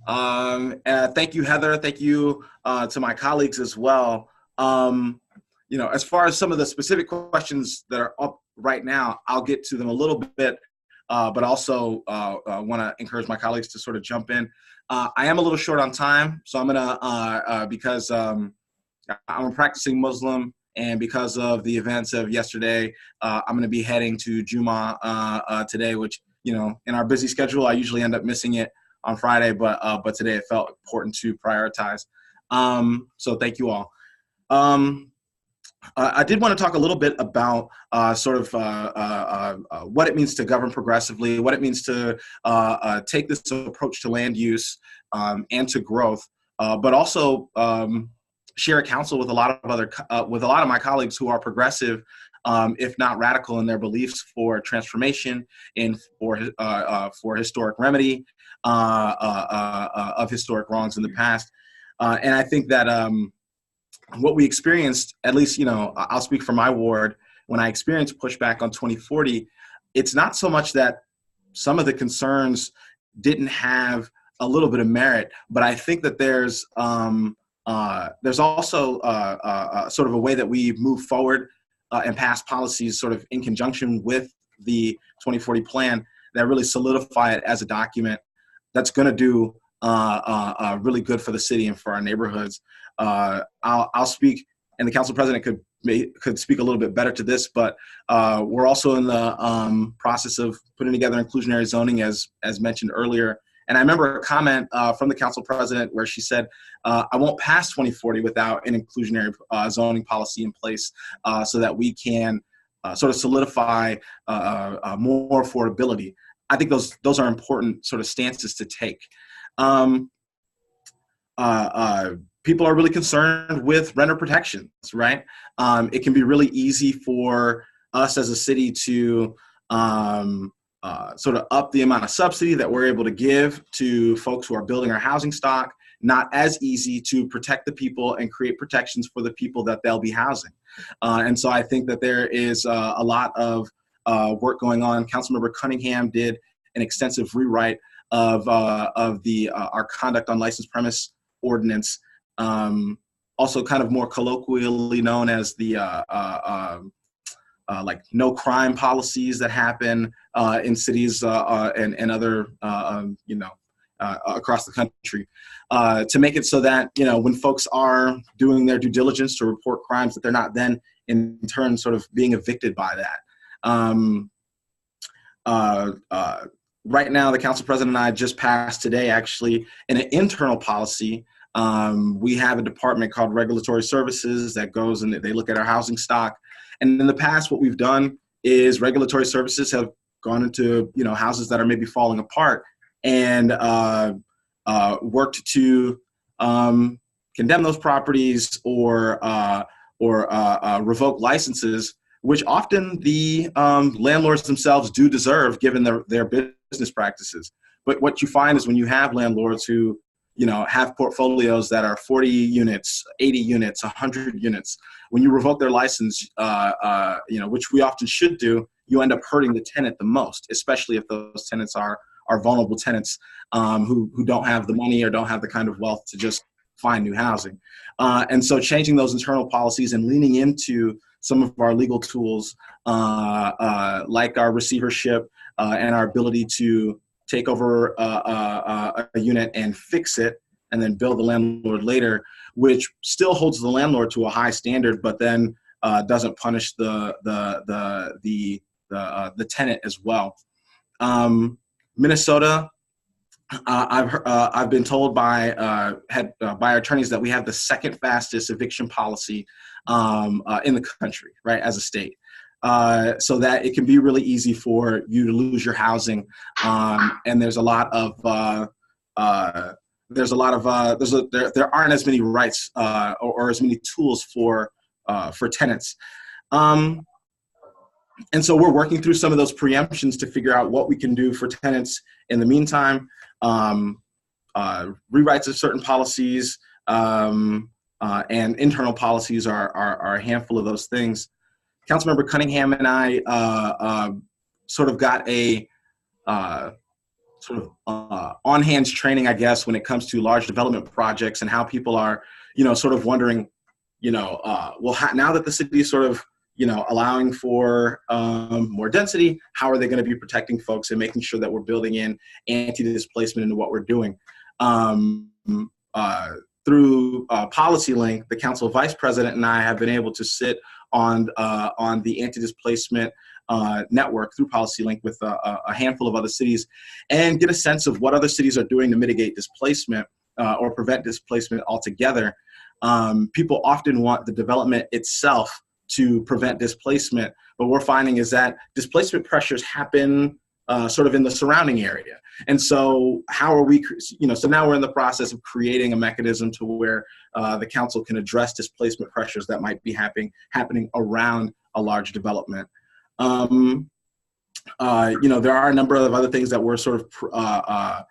Thank you, Heather. Thank you to my colleagues as well. As far as some of the specific questions that are up right now, I'll get to them a little bit, but also want to encourage my colleagues to sort of jump in. I am a little short on time, so I'm gonna, because I'm a practicing Muslim, and because of the events of yesterday, I'm gonna be heading to Juma today, which, in our busy schedule, I usually end up missing it on Friday, but today it felt important to prioritize. So thank you all. I did want to talk a little bit about what it means to govern progressively, what it means to take this approach to land use and to growth, but also share a council with a lot of my colleagues who are progressive, if not radical in their beliefs for transformation and for historic remedy of historic wrongs in the past. And I think that what we experienced, at least, I'll speak for my ward, when I experienced pushback on 2040, it's not so much that some of the concerns didn't have a little bit of merit, but I think that there's also sort of a way that we move forward and pass policies sort of in conjunction with the 2040 plan that really solidify it as a document that's going to do really good for the city and for our neighborhoods. I'll speak, and the council president could speak a little bit better to this, but we're also in the process of putting together inclusionary zoning, as mentioned earlier. And I remember a comment from the council president where she said, I won't pass 2040 without an inclusionary zoning policy in place so that we can sort of solidify more affordability. I think those are important sort of stances to take. People are really concerned with renter protections, right? It can be really easy for us as a city to sort of up the amount of subsidy that we're able to give to folks who are building our housing stock, not as easy to protect the people and create protections for the people that they'll be housing. And so I think that there is a lot of work going on. Councilmember Cunningham did an extensive rewrite of our conduct on licensed premise ordinance, also kind of more colloquially known as the like no crime policies that happen in cities and other across the country, to make it so that when folks are doing their due diligence to report crimes, that they're not then in turn sort of being evicted by that. Right now, the council president and I just passed today actually an internal policy. We have a department called Regulatory Services that goes and they look at our housing stock. And in the past, what we've done is Regulatory Services have gone into, houses that are maybe falling apart and worked to condemn those properties or revoke licenses, which often the landlords themselves do deserve given their business practices. But what you find is when you have landlords who, have portfolios that are 40 units, 80 units, 100 units, when you revoke their license, which we often should do, you end up hurting the tenant the most, especially if those tenants are vulnerable tenants who don't have the money or don't have the kind of wealth to just find new housing. And so changing those internal policies and leaning into some of our legal tools, like our receivership and our ability to take over a unit and fix it and then bill the landlord later, which still holds the landlord to a high standard, but then doesn't punish the tenant as well. Minnesota, I've been told by our attorneys that we have the second fastest eviction policy in the country, right, as a state. So that it can be really easy for you to lose your housing, and there aren't as many rights or as many tools for tenants. And so we're working through some of those preemptions to figure out what we can do for tenants in the meantime. Rewrites of certain policies and internal policies are a handful of those things. Councilmember Cunningham and I sort of got a on-hands training, I guess, when it comes to large development projects and how people are, sort of wondering, now that the city is sort of, allowing for more density, how are they going to be protecting folks and making sure that we're building in anti-displacement into what we're doing? Through PolicyLink, the council vice president and I have been able to sit on the anti-displacement network through PolicyLink with a handful of other cities and get a sense of what other cities are doing to mitigate displacement or prevent displacement altogether. People often want the development itself to prevent displacement, but we're finding is that displacement pressures happen sort of in the surrounding area. And so how are we, so now we're in the process of creating a mechanism to where the council can address displacement pressures that might be happening around a large development. There are a number of other things that we're sort of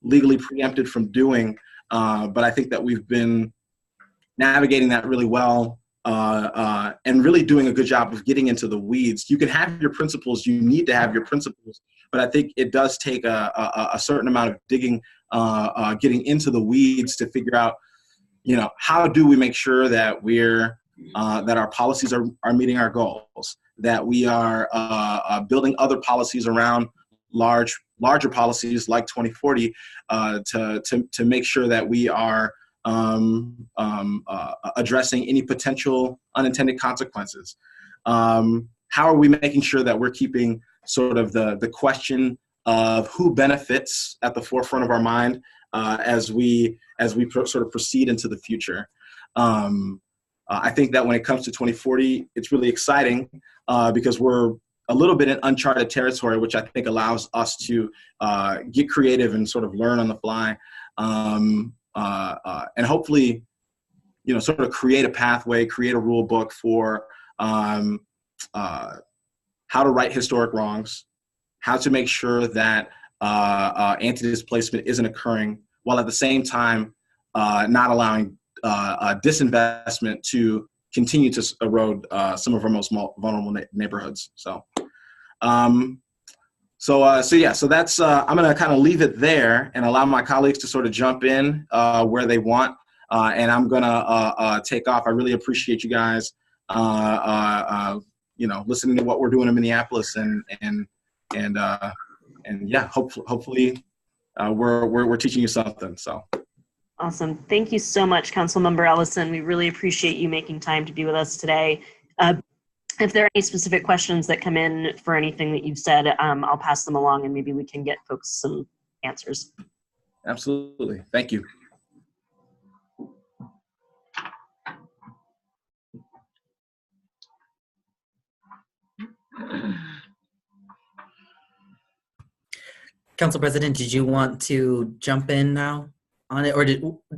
legally preempted from doing, but I think that we've been navigating that really well. And really doing a good job of getting into the weeds. You can have your principles, you need to have your principles, but I think it does take a certain amount of digging, getting into the weeds to figure out, how do we make sure that that our policies are meeting our goals, that we are building other policies around larger policies like 2040 to make sure that we are addressing any potential unintended consequences. How are we making sure that we're keeping sort of the question of who benefits at the forefront of our mind as we sort of proceed into the future? I think that when it comes to 2040, it's really exciting because we're a little bit in uncharted territory, which I think allows us to get creative and sort of learn on the fly. And hopefully, sort of create a pathway, create a rule book for how to right historic wrongs, how to make sure that anti-displacement isn't occurring, while at the same time not allowing disinvestment to continue to erode some of our most vulnerable neighborhoods. So that's, I'm going to kind of leave it there and allow my colleagues to sort of jump in where they want. And I'm going to take off. I really appreciate you guys, listening to what we're doing in Minneapolis and yeah, hopefully we're teaching you something. So. Awesome. Thank you so much, Councilmember Ellison. We really appreciate you making time to be with us today. If there are any specific questions that come in for anything that you've said, I'll pass them along and maybe we can get folks some answers. Absolutely. Thank you. Council President, did you want to jump in now on it, or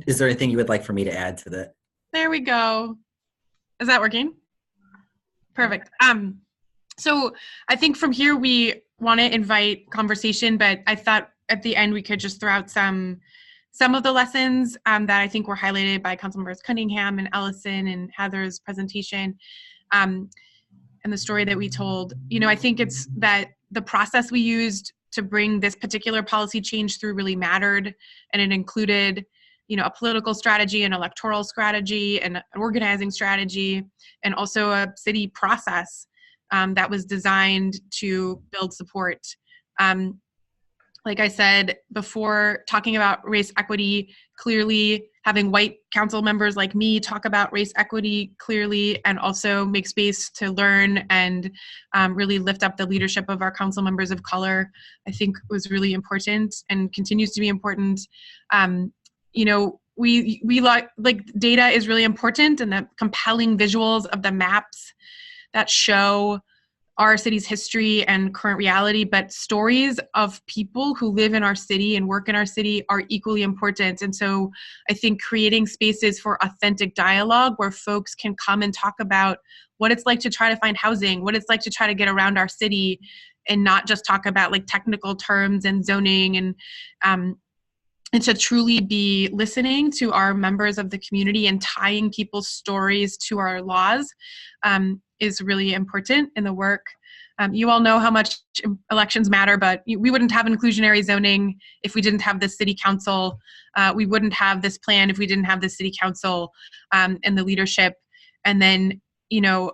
is there anything you would like for me to add to that? There we go. Is that working? Perfect. So I think from here we want to invite conversation, but I thought at the end we could just throw out some of the lessons that I think were highlighted by Councilmembers Cunningham and Ellison and Heather's presentation, and the story that we told. You know, I think it's that the process we used to bring this particular policy change through really mattered, and it included, you know, a political strategy, an electoral strategy, and an organizing strategy, and also a city process that was designed to build support. Like I said before, talking about race equity clearly, having white council members like me talk about race equity clearly, and also make space to learn and really lift up the leadership of our council members of color, I think was really important and continues to be important. You know, we like data is really important, and the compelling visuals of the maps that show our city's history and current reality, but stories of people who live in our city and work in our city are equally important. And so I think creating spaces for authentic dialogue where folks can come and talk about what it's like to try to find housing, what it's like to try to get around our city, and not just talk about like technical terms and zoning, and to truly be listening to our members of the community and tying people's stories to our laws is really important in the work. You all know how much elections matter, but we wouldn't have inclusionary zoning if we didn't have the city council. We wouldn't have this plan if we didn't have the city council and the leadership. And then, you know,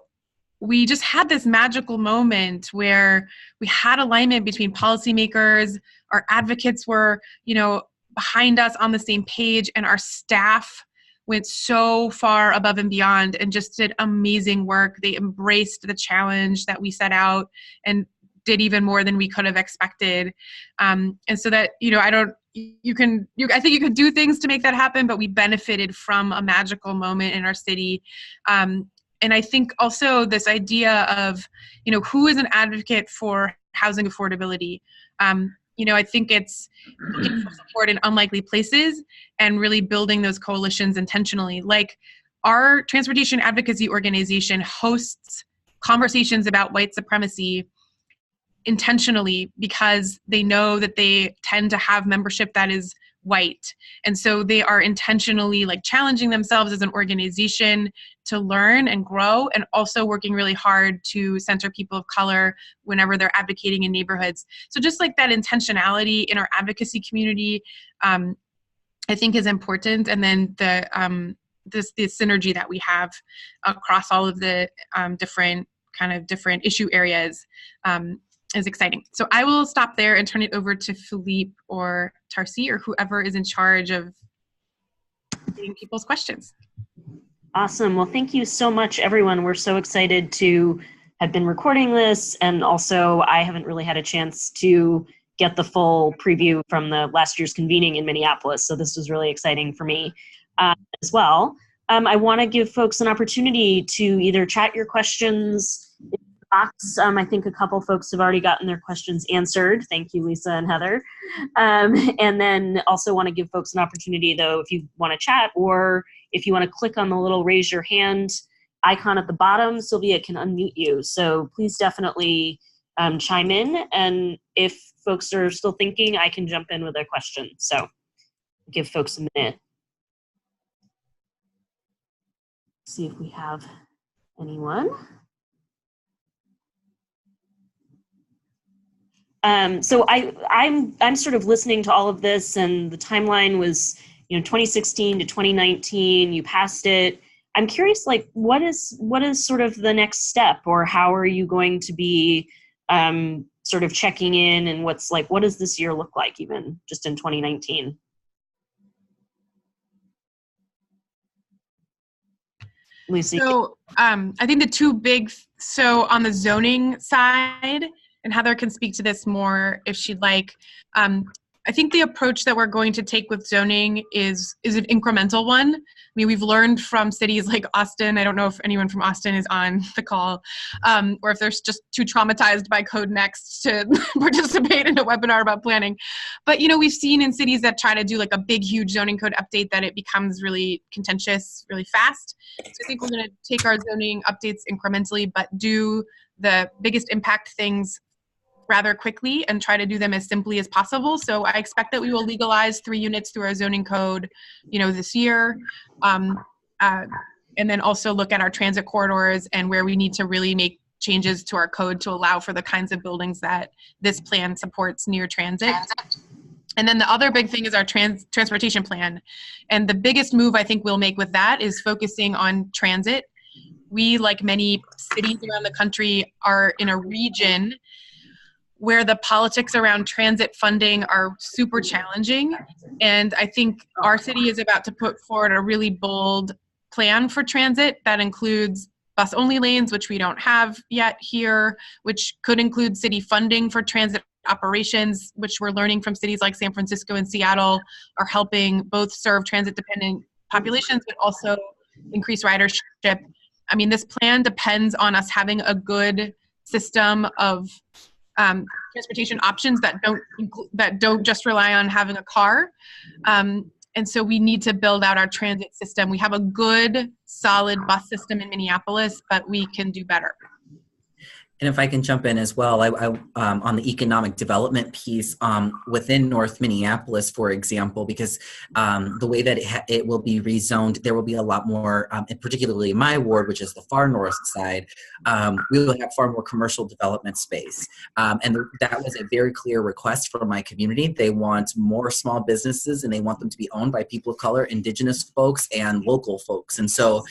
we just had this magical moment where we had alignment between policymakers, our advocates were, you know, behind us on the same page, and our staff went so far above and beyond and just did amazing work. They embraced the challenge that we set out and did even more than we could have expected. And so that, you know, I think you could do things to make that happen, but we benefited from a magical moment in our city. And I think also this idea of, you know, who is an advocate for housing affordability? You know, I think it's looking for support in unlikely places and really building those coalitions intentionally. Like our transportation advocacy organization hosts conversations about white supremacy intentionally because they know that they tend to have membership that is white. And so they are intentionally like challenging themselves as an organization to learn and grow, and also working really hard to center people of color whenever they're advocating in neighborhoods. So just like that intentionality in our advocacy community, I think is important. And then the synergy that we have across all of the different issue areas is exciting. So I will stop there and turn it over to Phillipe or Tarsi or whoever is in charge of getting people's questions. Awesome. Well, thank you so much, everyone. We're so excited to have been recording this. And also, I haven't really had a chance to get the full preview from the last year's convening in Minneapolis. So this was really exciting for me as well. I want to give folks an opportunity to either chat your questions in the box. I think a couple folks have already gotten their questions answered. Thank you, Lisa and Heather. And then also want to give folks an opportunity, though, if you want to chat, or if you want to click on the little raise your hand icon at the bottom, Sylvia can unmute you. So please definitely chime in. And if folks are still thinking, I can jump in with a question. So give folks a minute. See if we have anyone. So I'm sort of listening to all of this, and the timeline was, you know, 2016 to 2019. You passed it. I'm curious, like, what is sort of the next step, or how are you going to be sort of checking in, and what does this year look like, even just in 2019? Lucy. So I think the two big, so on the zoning side, and Heather can speak to this more if she'd like, I I think the approach that we're going to take with zoning is an incremental one. I mean, we've learned from cities like Austin. I don't know if anyone from Austin is on the call, or if they're just too traumatized by Code Next to participate in a webinar about planning. But, you know, we've seen in cities that try to do like a big, huge zoning code update that it becomes really contentious really fast. So I think we're going to take our zoning updates incrementally, but do the biggest impact things rather quickly and try to do them as simply as possible. So I expect that we will legalize 3 units through our zoning code, you know, this year. And then also look at our transit corridors and where we need to really make changes to our code to allow for the kinds of buildings that this plan supports near transit. And then the other big thing is our transportation plan. And the biggest move I think we'll make with that is focusing on transit. We, like many cities around the country, are in a region where the politics around transit funding are super challenging. And I think our city is about to put forward a really bold plan for transit that includes bus-only lanes, which we don't have yet here, which could include city funding for transit operations, which we're learning from cities like San Francisco and Seattle are helping both serve transit-dependent populations, but also increase ridership. I mean, this plan depends on us having a good system of transportation options that don't just rely on having a car. And so we need to build out our transit system. We have a good, solid bus system in Minneapolis, but we can do better. And if I can jump in as well, I on the economic development piece within North Minneapolis, for example, because the way that it will be rezoned, there will be a lot more, and particularly in my ward, which is the far north side, we will have far more commercial development space. And that was a very clear request from my community. They want more small businesses and they want them to be owned by people of color, indigenous folks, and local folks. And so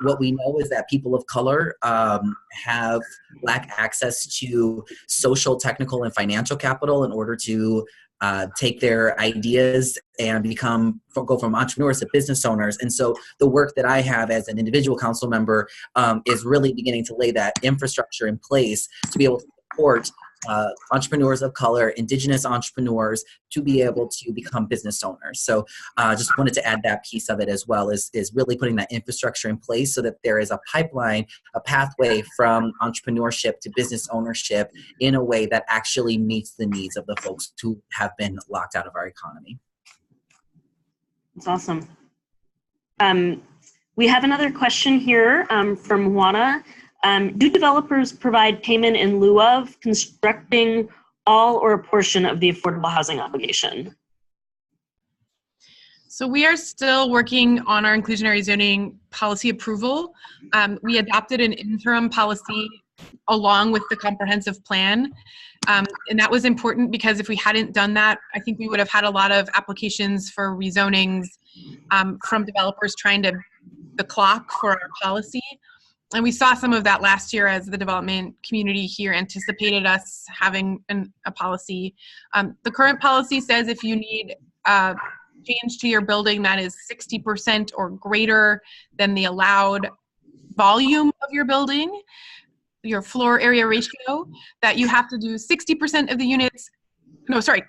what we know is that people of color lack access to social, technical, and financial capital in order to take their ideas and go from entrepreneurs to business owners. And so the work that I have as an individual council member is really beginning to lay that infrastructure in place to be able to support entrepreneurs of color, indigenous entrepreneurs, to be able to become business owners. So just wanted to add that piece of it as well, is really putting that infrastructure in place so that there is a pipeline, a pathway from entrepreneurship to business ownership in a way that actually meets the needs of the folks who have been locked out of our economy. That's awesome. We have another question here from Juana. Do developers provide payment in lieu of constructing all or a portion of the affordable housing obligation? So we are still working on our inclusionary zoning policy approval. We adopted an interim policy along with the comprehensive plan. And that was important because if we hadn't done that, I think we would have had a lot of applications for rezonings from developers trying to the clock for our policy. And we saw some of that last year as the development community here anticipated us having a policy. The current policy says if you need change to your building that is 60% or greater than the allowed volume of your building, your floor area ratio, that you have to do 60% of the units, no, sorry,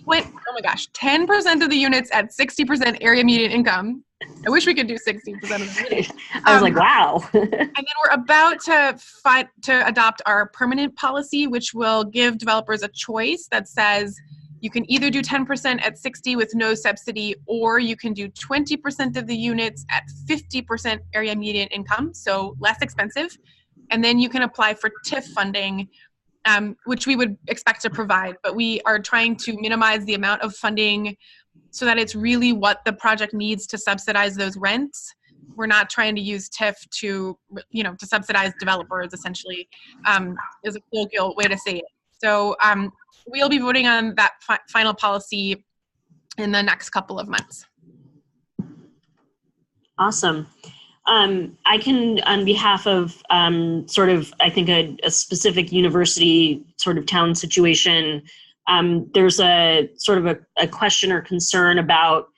10% of the units at 60% area median income. I wish we could do 60% of the units. I was like, wow. And then we're about to adopt our permanent policy, which will give developers a choice that says you can either do 10% at 60 with no subsidy, or you can do 20% of the units at 50% area median income, so less expensive. And then you can apply for TIF funding, which we would expect to provide, but we are trying to minimize the amount of funding so that it's really what the project needs to subsidize those rents. We're not trying to use TIF to subsidize developers, essentially, is a colloquial way to say it. So we'll be voting on that final policy in the next couple of months. Awesome. I can, on behalf of I think a specific university sort of town situation, there's a sort of a question or concern about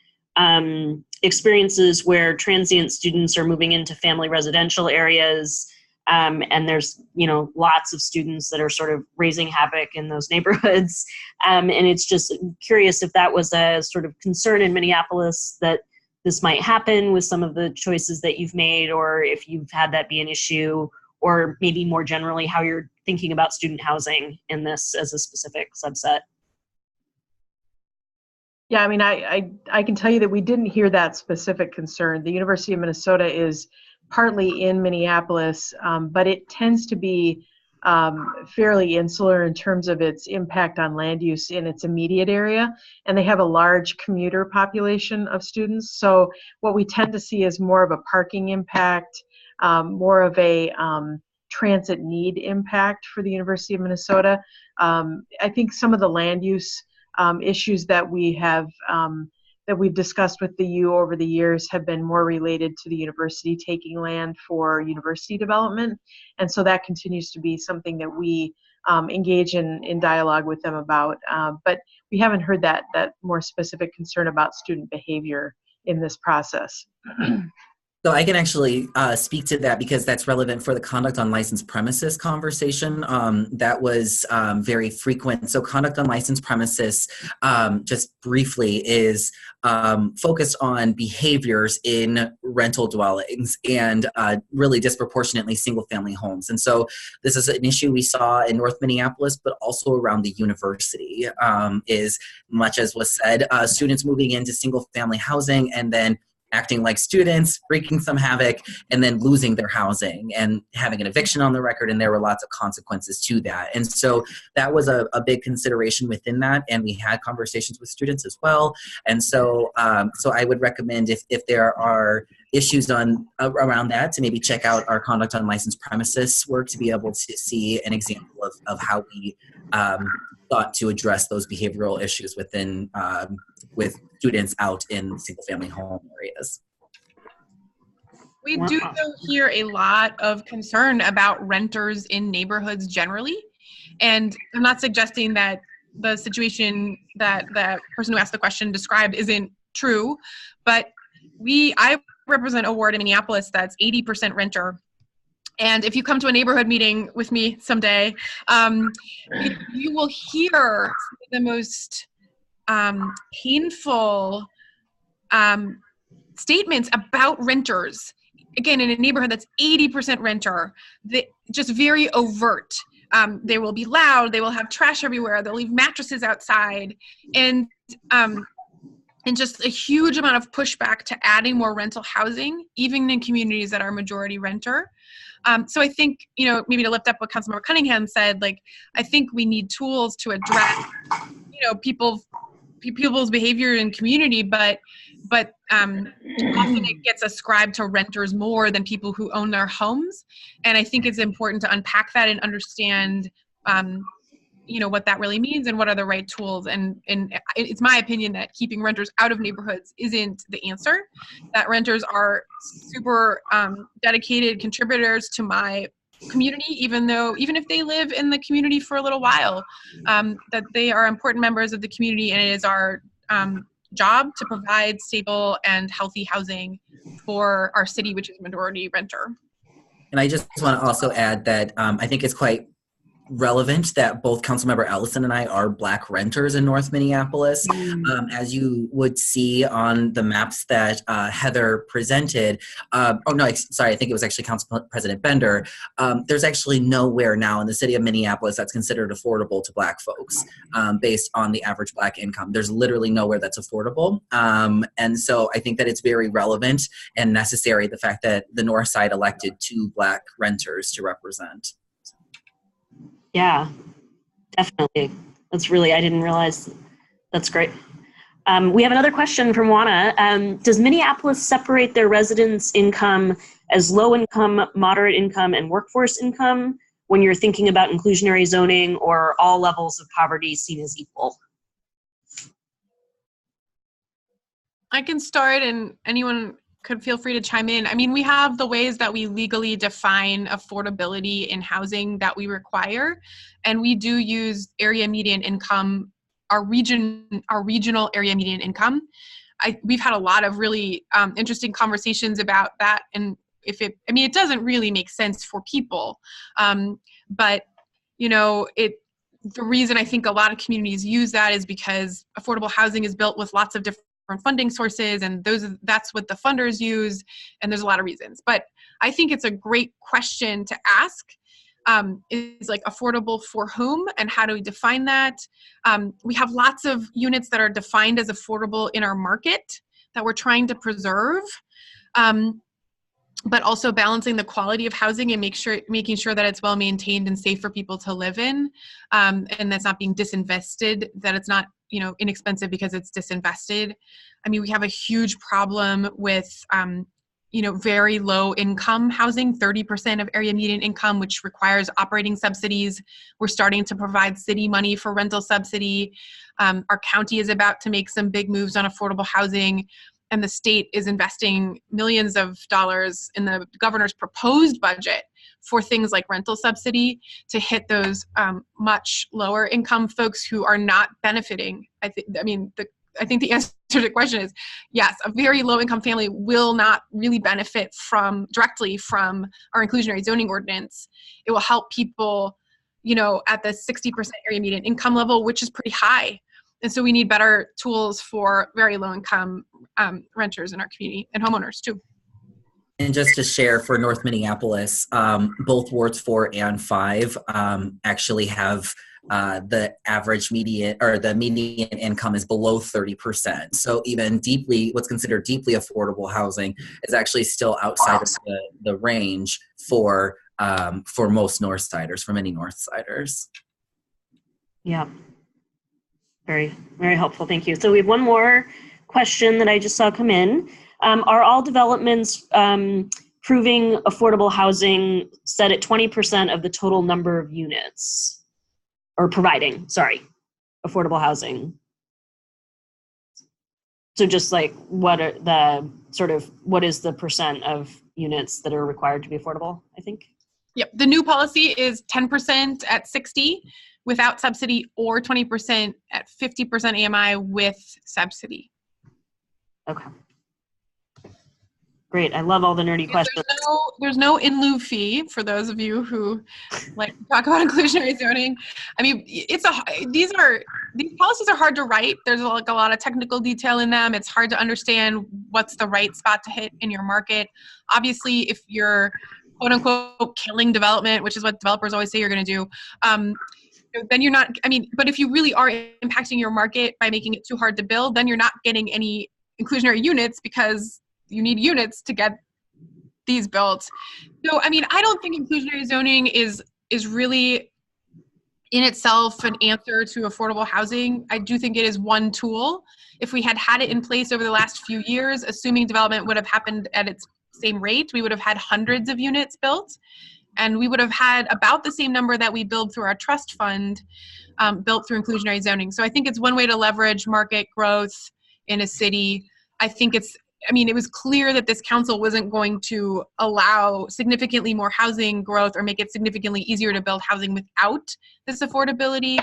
experiences where transient students are moving into family residential areas And there's, lots of students that are sort of raising havoc in those neighborhoods. And it's just curious if that was a sort of concern in Minneapolis that this might happen with some of the choices that you've made, or if you've had that be an issue, or maybe more generally how you're thinking about student housing in this as a specific subset. Yeah, I mean, I can tell you that we didn't hear that specific concern. The University of Minnesota is partly in Minneapolis, but it tends to be fairly insular in terms of its impact on land use in its immediate area, and they have a large commuter population of students. So what we tend to see is more of a parking impact, more of a transit need impact for the University of Minnesota. I think some of the land use issues that we have that we've discussed with the U over the years have been more related to the university taking land for university development, and so that continues to be something that we engage in dialogue with them about. But we haven't heard that more specific concern about student behavior in this process. So I can actually speak to that because that's relevant for the conduct on licensed premises conversation. That was very frequent. So conduct on licensed premises, just briefly, is focused on behaviors in rental dwellings and really disproportionately single-family homes. And so this is an issue we saw in North Minneapolis, but also around the university, is much as was said, students moving into single-family housing and then acting like students, wreaking some havoc, and then losing their housing and having an eviction on the record, and there were lots of consequences to that. And so that was a big consideration within that, and we had conversations with students as well. And so so I would recommend if there are issues around that to maybe check out our conduct on licensed premises work to be able to see an example of how we thought to address those behavioral issues within with students out in single-family home areas. We do though hear a lot of concern about renters in neighborhoods generally, and I'm not suggesting that the situation that the person who asked the question described isn't true, but I represent a ward in Minneapolis that's 80% renter. And if you come to a neighborhood meeting with me someday, you will hear the most painful statements about renters. Again, in a neighborhood that's 80% renter, just very overt. They will be loud, they will have trash everywhere, they'll leave mattresses outside, and just a huge amount of pushback to adding more rental housing, even in communities that are majority renter. So I think, maybe to lift up what Councilmember Cunningham said, I think we need tools to address, people's behavior in community, but often it gets ascribed to renters more than people who own their homes. And I think it's important to unpack that and understand, what that really means and what are the right tools. And it's my opinion that keeping renters out of neighborhoods isn't the answer, that renters are super dedicated contributors to my community, even if they live in the community for a little while, that they are important members of the community, and it is our job to provide stable and healthy housing for our city, which is majority renter. And I just want to also add that I think it's quite relevant that both Councilmember Ellison and I are Black renters in North Minneapolis. As you would see on the maps that Heather presented, I think it was actually Council President Bender, there's actually nowhere now in the city of Minneapolis that's considered affordable to Black folks based on the average Black income. There's literally nowhere that's affordable. And so I think that it's very relevant and necessary, the fact that the North Side elected 2 Black renters to represent. Yeah, definitely. That's really, I didn't realize. That's great. We have another question from Juana. Does Minneapolis separate their residents' income as low income, moderate income, and workforce income when you're thinking about inclusionary zoning, or all levels of poverty seen as equal? I can start, and anyone could feel free to chime in. I mean, we have the ways that we legally define affordability in housing that we require, and we do use area median income, our regional area median income. We've had a lot of really interesting conversations about that, and it doesn't really make sense for people. But, the reason I think a lot of communities use that is because affordable housing is built with lots of different funding sources, and that's what the funders use, and there's a lot of reasons. But I think it's a great question to ask, is like affordable for whom, and how do we define that? We have lots of units that are defined as affordable in our market that we're trying to preserve. But also balancing the quality of housing and making sure that it's well maintained and safe for people to live in, and that's not being disinvested, that it's not inexpensive because it's disinvested. I mean, we have a huge problem with very low income housing, 30% of area median income, which requires operating subsidies. We're starting to provide city money for rental subsidy. Our county is about to make some big moves on affordable housing. And the state is investing millions of dollars in the governor's proposed budget for things like rental subsidy to hit those much lower income folks who are not benefiting. I think the answer to the question is yes, a very low income family will not really benefit directly from our inclusionary zoning ordinance. It will help people, at the 60% area median income level, which is pretty high. And so we need better tools for very low income renters in our community, and homeowners too. And just to share for North Minneapolis, both wards 4 and 5 actually have the average median, or the median income is below 30%. So even what's considered deeply affordable housing is actually still outside of the range for most Northsiders, for many Northsiders. Yeah. Very, very helpful. Thank you. So we have one more question that I just saw come in. Are all developments proving affordable housing set at 20% of the total number of units, or providing, affordable housing? So just like what is the percent of units that are required to be affordable, I think? Yep. The new policy is 10% at 60 without subsidy, or 20% at 50% AMI with subsidy. Okay. Great. I love all the nerdy questions. There's no in lieu fee for those of you who like to talk about inclusionary zoning. I mean, these policies are hard to write. There's like a lot of technical detail in them. It's hard to understand what's the right spot to hit in your market. Obviously, if you're quote unquote killing development, which is what developers always say you're going to do, then you're not, but if you really are impacting your market by making it too hard to build, then you're not getting any inclusionary units, because you need units to get these built. So, I don't think inclusionary zoning is really in itself an answer to affordable housing. I do think it is one tool. If we had it in place over the last few years, assuming development would have happened at its same rate, we would have had hundreds of units built. And we would have had about the same number that we build through our trust fund built through inclusionary zoning. So I think it's one way to leverage market growth in a city. I think it was clear that this council wasn't going to allow significantly more housing growth or make it significantly easier to build housing without this affordability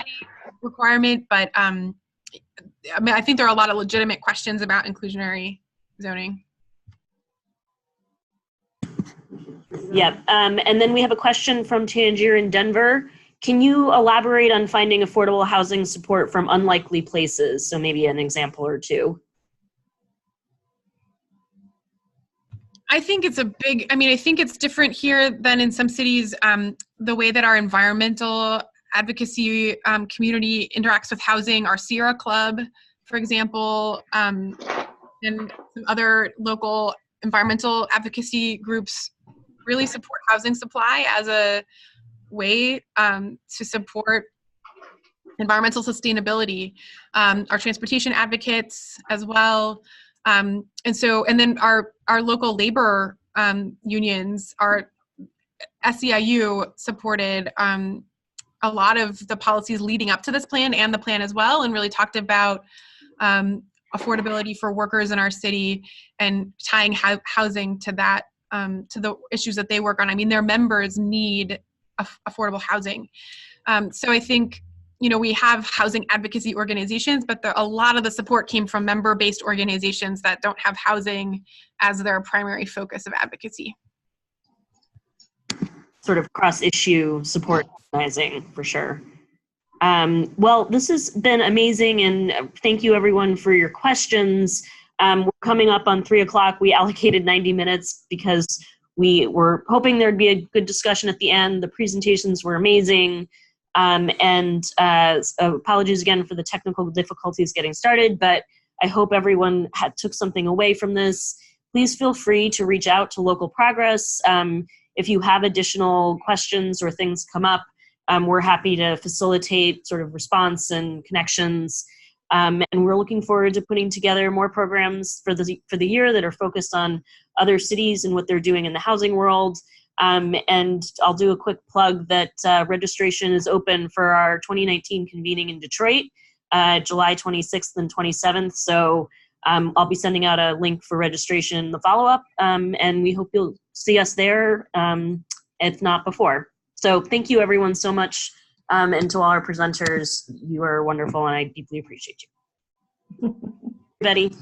requirement. But I think there are a lot of legitimate questions about inclusionary zoning. Yep. And then we have a question from Tangier in Denver. Can you elaborate on finding affordable housing support from unlikely places? So maybe an example or two. I think it's I think it's different here than in some cities. The way that our environmental advocacy community interacts with housing, our Sierra Club, for example, and some other local environmental advocacy groups really support housing supply as a way to support environmental sustainability. Our transportation advocates as well. And then our local labor unions, our SEIU supported a lot of the policies leading up to this plan and the plan as well, and really talked about affordability for workers in our city and tying housing to that, to the issues that they work on. Their members need affordable housing. So I think, we have housing advocacy organizations, but a lot of the support came from member-based organizations that don't have housing as their primary focus of advocacy. sort of cross-issue support organizing for sure. Well, this has been amazing, and thank you everyone for your questions. We're coming up on 3 o'clock. We allocated 90 minutes because we were hoping there'd be a good discussion at the end. The presentations were amazing. Apologies again for the technical difficulties getting started, but I hope everyone took something away from this. Please feel free to reach out to Local Progress. If you have additional questions or things come up, we're happy to facilitate sort of response and connections. And we're looking forward to putting together more programs for the year that are focused on other cities and what they're doing in the housing world. And I'll do a quick plug that registration is open for our 2019 convening in Detroit, July 26th and 27th. So I'll be sending out a link for registration in the follow-up, and we hope you'll see us there, if not before. So thank you everyone so much, and to all our presenters, you are wonderful and I deeply appreciate you. Betty.